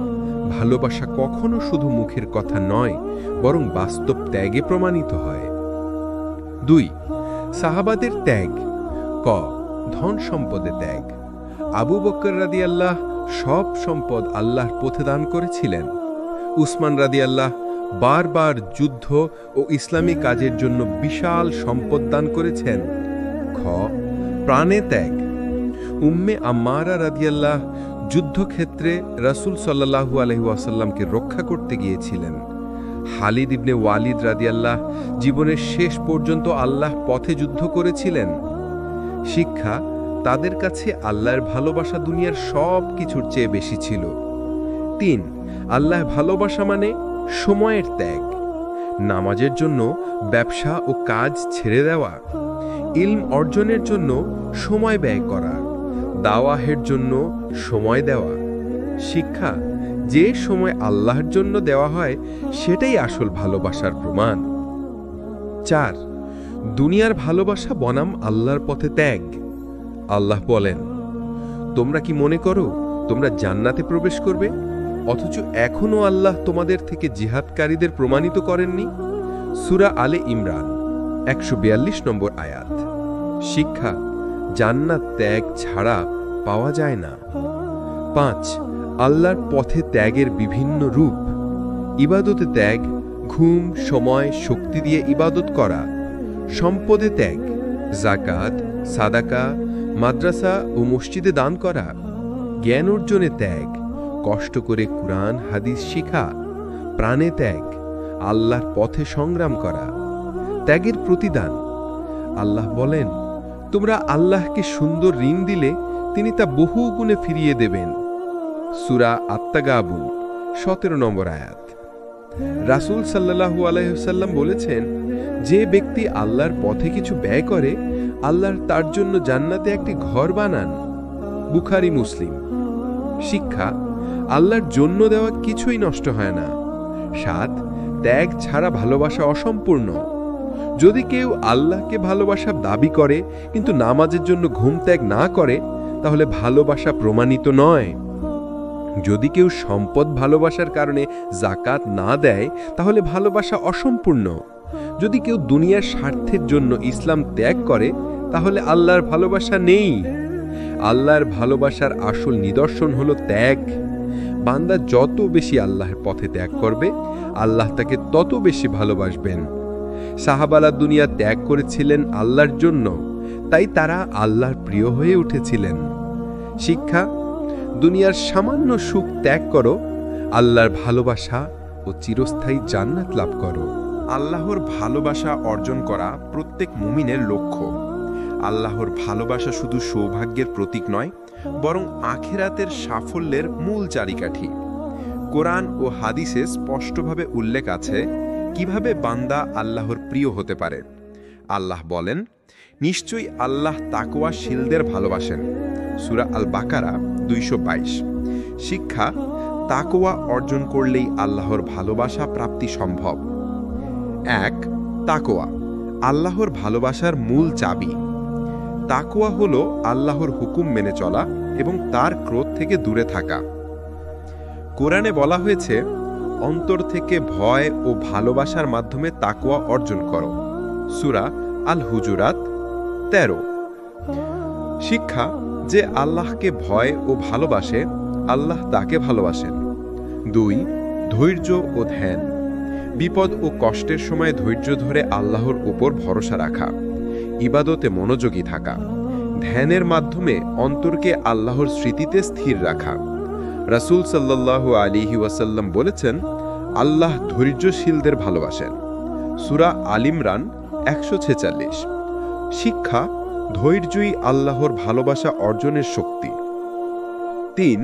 ভালোবাসা কখনো শুধু মুখের কথা নয়, বরং বাস্তব ত্যাগে প্রমাণিত হয়। 2. সাহাবাদের ত্যাগ। ক. ধন সম্পদে ত্যাগ। আবু বকর রাদিয়াল্লাহ সব সম্পদ আল্লাহর পথে দান করেছিলেন। উসমান রাদিয়াল্লাহ বারবার যুদ্ধ ও ইসলামী কাজের জন্য বিশাল সম্পদ দান করেছেন। খ. প্রাণে ত্যাগ। উম্মে আম্মারা রাদিয়াল্লাহ যুদ্ধক্ষেত্রে রাসূল সাল্লাল্লাহু আলাইহি ওয়াসাল্লামকে রক্ষা করতে গিয়েছিলেন। খালিদ ইবনে ওয়ালিদ রাদিয়াল্লাহ জীবনের শেষ পর্যন্ত আল্লাহ পথে যুদ্ধ করেছিলেন। শিক্ষা, তাদের কাছে আল্লাহর ভালোবাসা দুনিয়ার সব কিছুর চেয়ে বেশি ছিল। 3. আল্লাহর ভালোবাসা মানে সময়ের ত্যাগ। নামাজের জন্য ব্যবসা ও কাজ ছেড়ে দেওয়া। ইলম অর্জনের জন্য সময় ব্যয় করা। দাওয়াহের জন্য সময় দেওয়া। শিক্ষা, যে সময় আল্লাহর জন্য দেওয়া হয় সেটাই আসল ভালোবাসার প্রমাণ। 4. দুনিয়ার ভালোবাসা বনাম আল্লাহর পথে ত্যাগ। আল্লাহ বলেন, তোমরা কি মনে করো তোমরা জান্নাতে প্রবেশ করবে, অথচ এখনও আল্লাহ তোমাদের থেকে জিহাদকারীদের প্রমাণিত করেননি? সূরা আলে ইমরান 142 নম্বর আয়াত। শিক্ষা, জান্নাত ত্যাগ ছাড়া পাওয়া যায় না। 5. আল্লাহর পথে ত্যাগের বিভিন্ন রূপ। ইবাদতে ত্যাগ, ঘুম, সময়, শক্তি দিয়ে ইবাদত করা। সম্পদে ত্যাগ, যাকাত, সাদাকা, মাদ্রাসা ও মসজিদে দান করা। জ্ঞান অর্জনে ত্যাগ, কষ্ট করে কুরআন হাদিস শিখা। প্রাণে ত্যাগ, আল্লাহর পথে সংগ্রাম করা। ত্যাগের প্রতিদান। আল্লাহ বলেন, তোমরা আল্লাহকে সুন্দর ঋণ দিলে তিনি তা বহু গুণে ফিরিয়ে দেবেন। সূরা আত-তাগাবুন 17 নম্বর আয়াত। রাসূল সাল্লাল্লাহু আলাইহি ওয়াসাল্লাম বলেছেন, যে ব্যক্তি আল্লাহর পথে কিছু ব্যয় করে, আল্লাহর তার জন্য জান্নাতে একটি ঘর বানান। বুখারী, মুসলিম। শিক্ষা, আল্লাহর জন্য দেওয়া কিছুই নষ্ট হয় না। 7. ত্যাগ ছাড়া ভালোবাসা অসম্পূর্ণ। যদি কেউ আল্লাহকে ভালোবাসার দাবি করে কিন্তু নামাজের জন্য ঘুম ত্যাগ না করে, তাহলে ভালোবাসা প্রমাণিত নয়। যদি কেউ সম্পদ ভালোবাসার কারণে যাকাত না দেয়, তাহলে ভালোবাসা অসম্পূর্ণ। যদি কেউ দুনিয়ার স্বার্থের জন্য ইসলাম ত্যাগ করে, তাহলে আল্লাহর ভালোবাসা নেই। আল্লাহর ভালোবাসার আসল নিদর্শন হলো ত্যাগ। বান্দা যত বেশি আল্লাহর পথে ত্যাগ করবে, আল্লাহ তাকে তত বেশি ভালোবাসবেন। সাহাবারা দুনিয়া ত্যাগ করেছিলেন আল্লাহর জন্য, তাই তারা আল্লাহর প্রিয় হয়ে উঠেছিলেন। শিক্ষা: দুনিয়ার সামান্য সুখ ত্যাগ করো, আল্লাহর ভালোবাসা ও চিরস্থায়ী জান্নাত লাভ করো। আল্লাহর ভালোবাসা অর্জন করা প্রত্যেক মুমিনের লক্ষ্য। আল্লাহর ভালোবাসা শুধু সৌভাগ্যের প্রতীক নয়, বরং আখিরাতের সাফল্যের মূল চাবিকাঠি। কোরআন ও হাদিসে স্পষ্টভাবে উল্লেখ আছে কিভাবে বান্দা আল্লাহর প্রিয় হতে পারে। আল্লাহ বলেন, নিশ্চয়ই আল্লাহ তাকওয়াশীলদের ভালোবাসেন। সূরা আল বাকারা 222। শিক্ষা: তাকওয়া অর্জন করলেই আল্লাহর ভালোবাসা প্রাপ্তি সম্ভব। 1. তাকওয়া আল্লাহর ভালোবাসার মূল চাবি। তাকওয়া হলো আল্লাহর হুকুম মেনে চলা এবং তার ক্রোধ থেকে দূরে থাকা। কোরআনে বলা হয়েছে, অন্তর থেকে ভয় ও ভালোবাসার মাধ্যমে তাকওয়া অর্জন করো। সূরা আল হুজুরাত 13। শিক্ষা: যে আল্লাহকে ভয় ও ভালোবাসে, আল্লাহ তাকে ভালোবাসেন। 2. ধৈর্য ও ধ্যান বিপদ ও কষ্টের সময় ধৈর্য ধরে আল্লাহর উপর ভরসা রাখা, ইবাদতে মনোযোগী থাকা, ধ্যানের মাধ্যমে অন্তরকে আল্লাহর স্মৃতিতে স্থির রাখা। রাসূল সাল্লাল্লাহু আলাইহি ওয়াসাল্লাম বলেছেন, আল্লাহ ধৈর্যশীলদের ভালোবাসেন। সূরা আল ইমরান 146। শিক্ষা: ধৈর্যই আল্লাহর ভালোবাসা অর্জনের শক্তি। 3.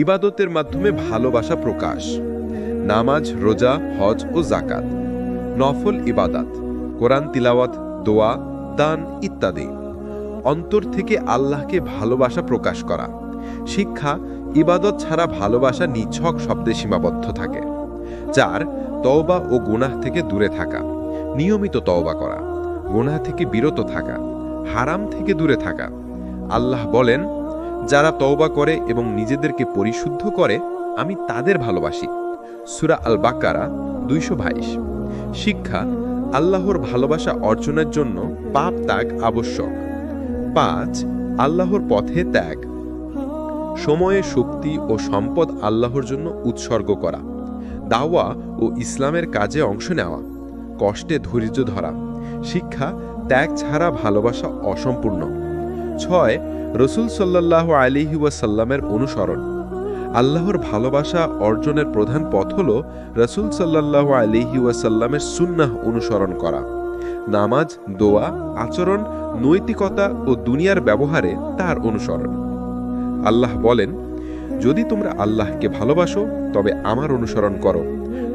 ইবাদতের মাধ্যমে ভালোবাসা প্রকাশ। নামাজ, রোজা, হজ ও যাকাত, নফল ইবাদত, কোরআন তিলাওয়াত, দোয়া, দান ইত্যাদি। অন্তর থেকে আল্লাহকে ভালোবাসা প্রকাশ করা। শিক্ষা: ইবাদত ছাড়া ভালোবাসা নিছক শব্দে সীমাবদ্ধ থাকে। 4. তওবা ও গুনাহ থেকে দূরে থাকা। নিয়মিত তওবা করা, গুনাহ থেকে বিরত থাকা, হারাম থেকে দূরে থাকা। আল্লাহ বলেন, যারা তওবা করে এবং নিজেদেরকে পরিশুদ্ধ করে, আমি তাদের ভালোবাসি। সূরা আল বাকারা 222। শিক্ষা: আল্লাহর ভালোবাসা অর্জনের জন্য পাপ ত্যাগ আবশ্যক। 5. আল্লাহর পথে ত্যাগ। সময়ে, শক্তি ও সম্পদ আল্লাহর জন্য উৎসর্গ করা, দাওয়া ও ইসলামের কাজে অংশ নেওয়া, কষ্টে ধৈর্য ধরা। শিক্ষা: ত্যাগ ছাড়া ভালোবাসা অসম্পূর্ণ। 6. রাসূল সাল্লাল্লাহু আলাইহি ওয়াসাল্লামের অনুসরণ। আল্লাহর ভালোবাসা অর্জনের প্রধান পথ হল রাসূল সাল্লাল্লাহু আলাইহি ওয়াসাল্লামের সুন্নাহ অনুসরণ করা। নামাজ, দোয়া, আচরণ, নৈতিকতা ও দুনিয়ার ব্যবহারে তার অনুসরণ। আল্লাহ বলেন, যদি তোমরা আল্লাহকে ভালোবাসো তবে আমার অনুসরণ করো,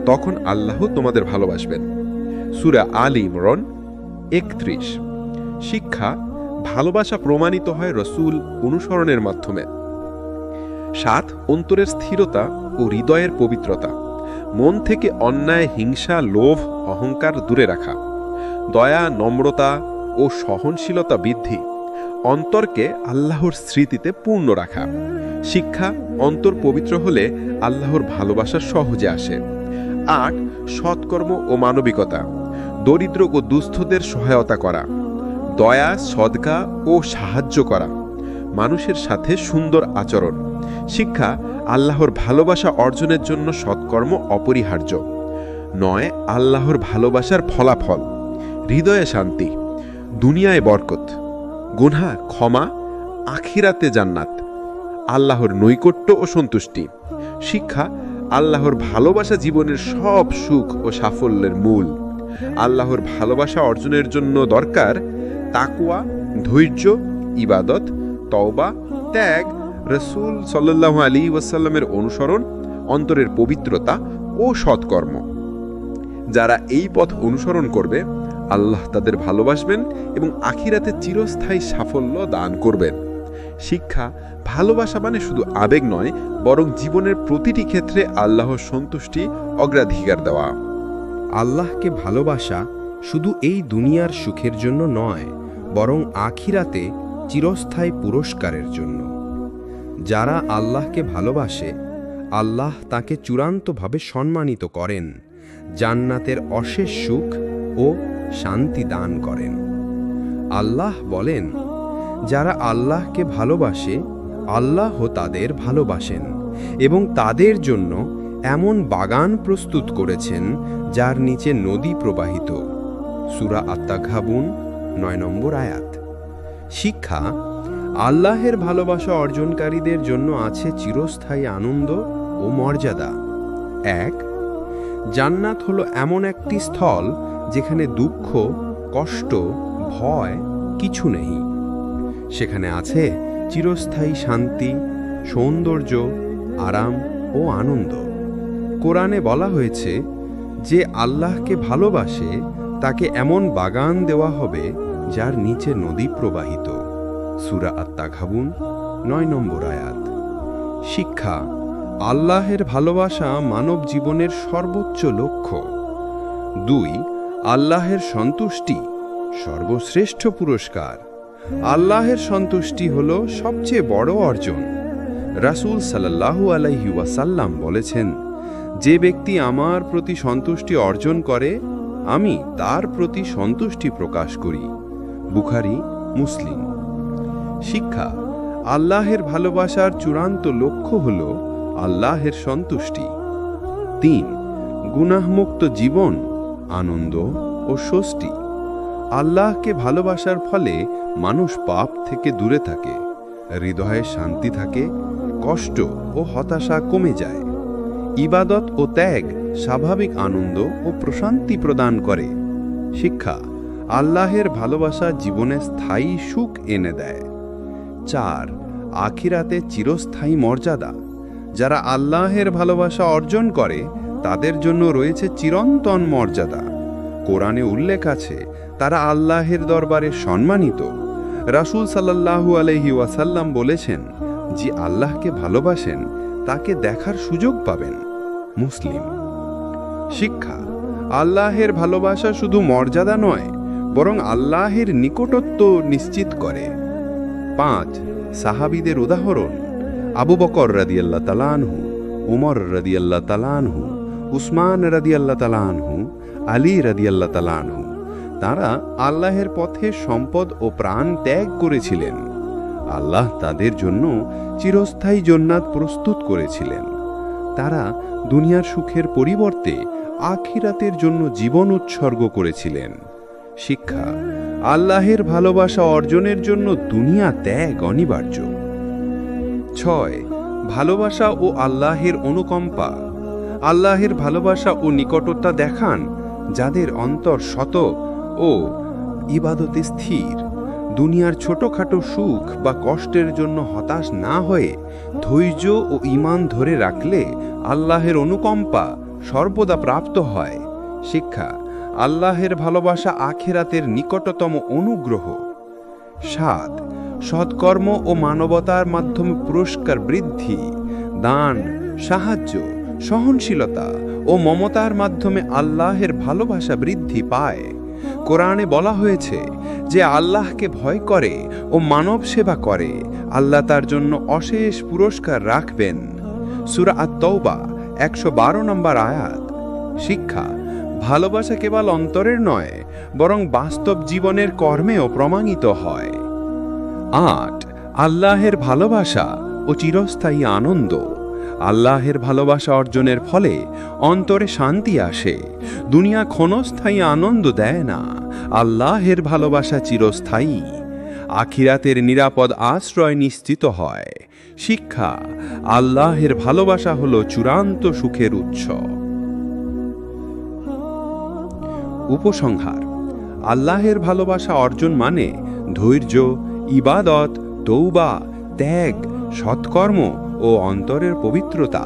তখন আল্লাহ তোমাদের ভালোবাসবেন। সূরা আল ইমরান 31। শিক্ষা: ভালোবাসা প্রমাণিত হয় রাসূল অনুসরণের মাধ্যমে। 7. অন্তরের স্থিরতা ও হৃদয়ের পবিত্রতা। মন থেকে অন্যায়, হিংসা, লোভ, অহংকার দূরে রাখা। দয়া, নম্রতা ও সহনশীলতা বৃদ্ধি। অন্তরকে আল্লাহর স্মৃতিতে পূর্ণ রাখা। শিক্ষা: অন্তর পবিত্র হলে আল্লাহর ভালোবাসা সহজে আসে। 8. সৎকর্ম ও মানবিকতা। দরিদ্র ও দুস্থদের সহায়তা করা, দয়া, সদকা ও সাহায্য করা, মানুষের সাথে সুন্দর আচরণ। শিক্ষা: আল্লাহর ভালোবাসা অর্জনের জন্য সৎকর্ম অপরিহার্য। 9. আল্লাহর ভালোবাসার ফলাফল। হৃদয়ে শান্তি, দুনিয়ায় বরকত, গুনাহ ক্ষমা, আখিরাতে জান্নাত, আল্লাহর নৈকট্য ও সন্তুষ্টি। শিক্ষা: আল্লাহর ভালোবাসা জীবনের সব সুখ ও সাফল্যের মূল। আল্লাহর ভালোবাসা অর্জনের জন্য দরকার তাকওয়া, ধৈর্য, ইবাদত, তওবা, ত্যাগ, রাসূল সাল্লাল্লাহু আলাইহি ওয়াসাল্লামের অনুসরণ, অন্তরের পবিত্রতা ও সৎকর্ম। যারা এই পথ অনুসরণ করবে, আল্লাহ তাদের ভালোবাসবেন এবং আখিরাতে চিরস্থায়ী সাফল্য দান করবেন। শিক্ষা: ভালোবাসা মানে শুধু আবেগ নয়, বরং জীবনের প্রতিটি ক্ষেত্রে আল্লাহর সন্তুষ্টি অগ্রাধিকার দেওয়া। আল্লাহকে ভালোবাসা শুধু এই দুনিয়ার সুখের জন্য নয়, বরং আখিরাতে চিরস্থায়ী পুরস্কারের জন্য। যারা আল্লাহকে ভালোবাসে, আল্লাহ তাকে চূড়ান্তভাবে সম্মানিত করেন, জান্নাতের অশেষ সুখ ও শান্তি দান করেন। আল্লাহ বলেন, যারা আল্লাহকে ভালোবাসে, আল্লাহ তাদের ভালোবাসেন এবং তাদের জন্য এমন বাগান প্রস্তুত করেছেন যার নিচে নদী প্রবাহিত। সূরা আত-তাগহাবুন 9 নম্বর আয়াত। শিক্ষা, আল্লাহের ভালোবাসা অর্জনকারীদের জন্য আছে চিরস্থায়ী আনন্দ ও মর্যাদা। 1, জান্নাত হলো এমন একটি স্থল যেখানে দুঃখ, কষ্ট, ভয় কিছু নেই। সেখানে আছে চিরস্থায়ী শান্তি, সৌন্দর্য, আরাম ও আনন্দ। কোরআনে বলা হয়েছে, যে আল্লাহকে ভালোবাসে তাকে এমন বাগান দেওয়া হবে যার নিচে নদী প্রবাহিত। সূরা আত-তাগহাবুন 9 নম্বর আয়াত। শিক্ষা, আল্লাহের ভালোবাসা মানব জীবনের সর্বোচ্চ লক্ষ্য। 2, আল্লাহের সন্তুষ্টি সর্বশ্রেষ্ঠ পুরস্কার। আল্লাহের সন্তুষ্টি হল সবচেয়ে বড় অর্জন। রাসূল সাল্লাল্লাহু আলাইহি ওয়াসাল্লাম বলেছেন, যে ব্যক্তি আমার প্রতি সন্তুষ্টি অর্জন করে আমি তার প্রতি সন্তুষ্টি প্রকাশ করি। বুখারী, মুসলিম। শিক্ষা, আল্লাহের ভালোবাসার চূড়ান্ত লক্ষ্য হল আল্লাহের সন্তুষ্টি। 3, গুনাহমুক্ত জীবন, আনন্দ ও স্বস্তি। আল্লাহকে ভালোবাসার ফলে মানুষ পাপ থেকে দূরে থাকে, হৃদয়ে শান্তি থাকে, কষ্ট ও হতাশা কমে যায়। ইবাদত ও ত্যাগ স্বাভাবিক আনন্দ ও প্রশান্তি প্রদান করে। শিক্ষা, আল্লাহের ভালোবাসা জীবনে স্থায়ী সুখ এনে দেয়। 4, আখিরাতে চিরস্থায়ী মর্যাদা। যারা আল্লাহের ভালোবাসা অর্জন করে তাদের জন্য রয়েছে চিরন্তন মর্যাদা। কোরআনে উল্লেখ আছে, তারা আল্লাহের দরবারে সম্মানিত। রাসূল সাল্লাল্লাহু আলাইহি ওয়াসাল্লাম বলেছেন, যে আল্লাহকে ভালোবাসেন তাকে দেখার সুযোগ পাবেন। মুসলিম। শিক্ষা, আল্লাহের ভালোবাসা শুধু মর্যাদা নয়, বরং আল্লাহের নিকটত্ব নিশ্চিত করে। 5, সাহাবীদের উদাহরণ। আবু বকর রাদিয়াল্লাহু তাআলা আনহু, উমর রাদিয়াল্লাহু তাআলা আনহু, উসমান রাদিয়াল্লাহু তাআলা আনহু, আলী রাদিয়াল্লাহু তাআলা আনহু। তারা আল্লাহের পথে সম্পদ ও প্রাণ ত্যাগ করেছিলেন। আল্লাহ তাদের জন্য চিরস্থায়ী জান্নাত প্রস্তুত করেছিলেন। তারা দুনিয়ার সুখের পরিবর্তে আখিরাতের জন্য জীবন উৎসর্গ করেছিলেন। শিক্ষা, আল্লাহের ভালোবাসা অর্জনের জন্য দুনিয়া ত্যাগ অনিবার্য। 6, ভালোবাসা ও আল্লাহের অনুকম্পা। আল্লাহের ভালোবাসা ও নিকটতা দেখান যাদের অন্তর শত ও ইবাদতে স্থির। দুনিয়ার ছোটখাটো সুখ বা কষ্টের জন্য হতাশ না হয়ে ধৈর্য ও ঈমান ধরে রাখলে আল্লাহের অনুকম্পা সর্বদা প্রাপ্ত হয়। শিক্ষা, আল্লাহের ভালোবাসা আখিরাতের নিকটতম অনুগ্রহ। 7, সৎকর্ম ও মানবতার মাধ্যমে পুরস্কার বৃদ্ধি। দান, সাহায্য, সহনশীলতা ও মমতার মাধ্যমে আল্লাহের ভালোবাসা বৃদ্ধি পায়। কোরআনে বলা হয়েছে, যে আল্লাহকে ভয় করে ও মানব সেবা করে আল্লাহ তার জন্য অশেষ পুরস্কার রাখবেন। সূরা আত-তাওবা 112 নম্বর আয়াত। শিক্ষা, ভালোবাসা কেবল অন্তরের নয়, বরং বাস্তব জীবনের কর্মেও প্রমাণিত হয়। 8, আল্লাহের ভালোবাসা ও চিরস্থায়ী আনন্দ। আল্লাহের ভালোবাসা অর্জনের ফলে অন্তরে শান্তি আসে। দুনিয়া ক্ষণস্থায়ী আনন্দ দেয় না, আল্লাহের ভালোবাসা চিরস্থায়ী। আখিরাতের নিরাপদ আশ্রয় নিশ্চিত হয়। শিক্ষা, আল্লাহের ভালোবাসা হল চূড়ান্ত সুখের উৎস। উপসংহার, আল্লাহের ভালোবাসা অর্জন মানে ধৈর্য, ইবাদত, তৌবা, ত্যাগ, সৎকর্ম ও অন্তরের পবিত্রতা।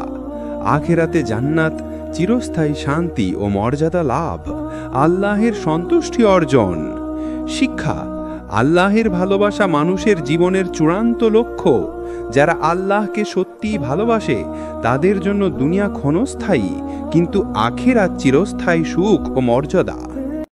আখিরাতে জান্নাত, চিরস্থায়ী শান্তি ও মর্যাদা লাভ, আল্লাহের সন্তুষ্টি অর্জন। শিক্ষা, আল্লাহের ভালোবাসা মানুষের জীবনের চূড়ান্ত লক্ষ্য। যারা আল্লাহকে সত্যিই ভালোবাসে তাদের জন্য দুনিয়া ক্ষণস্থায়ী, কিন্তু আখিরাত চিরস্থায়ী সুখ ও মর্যাদা।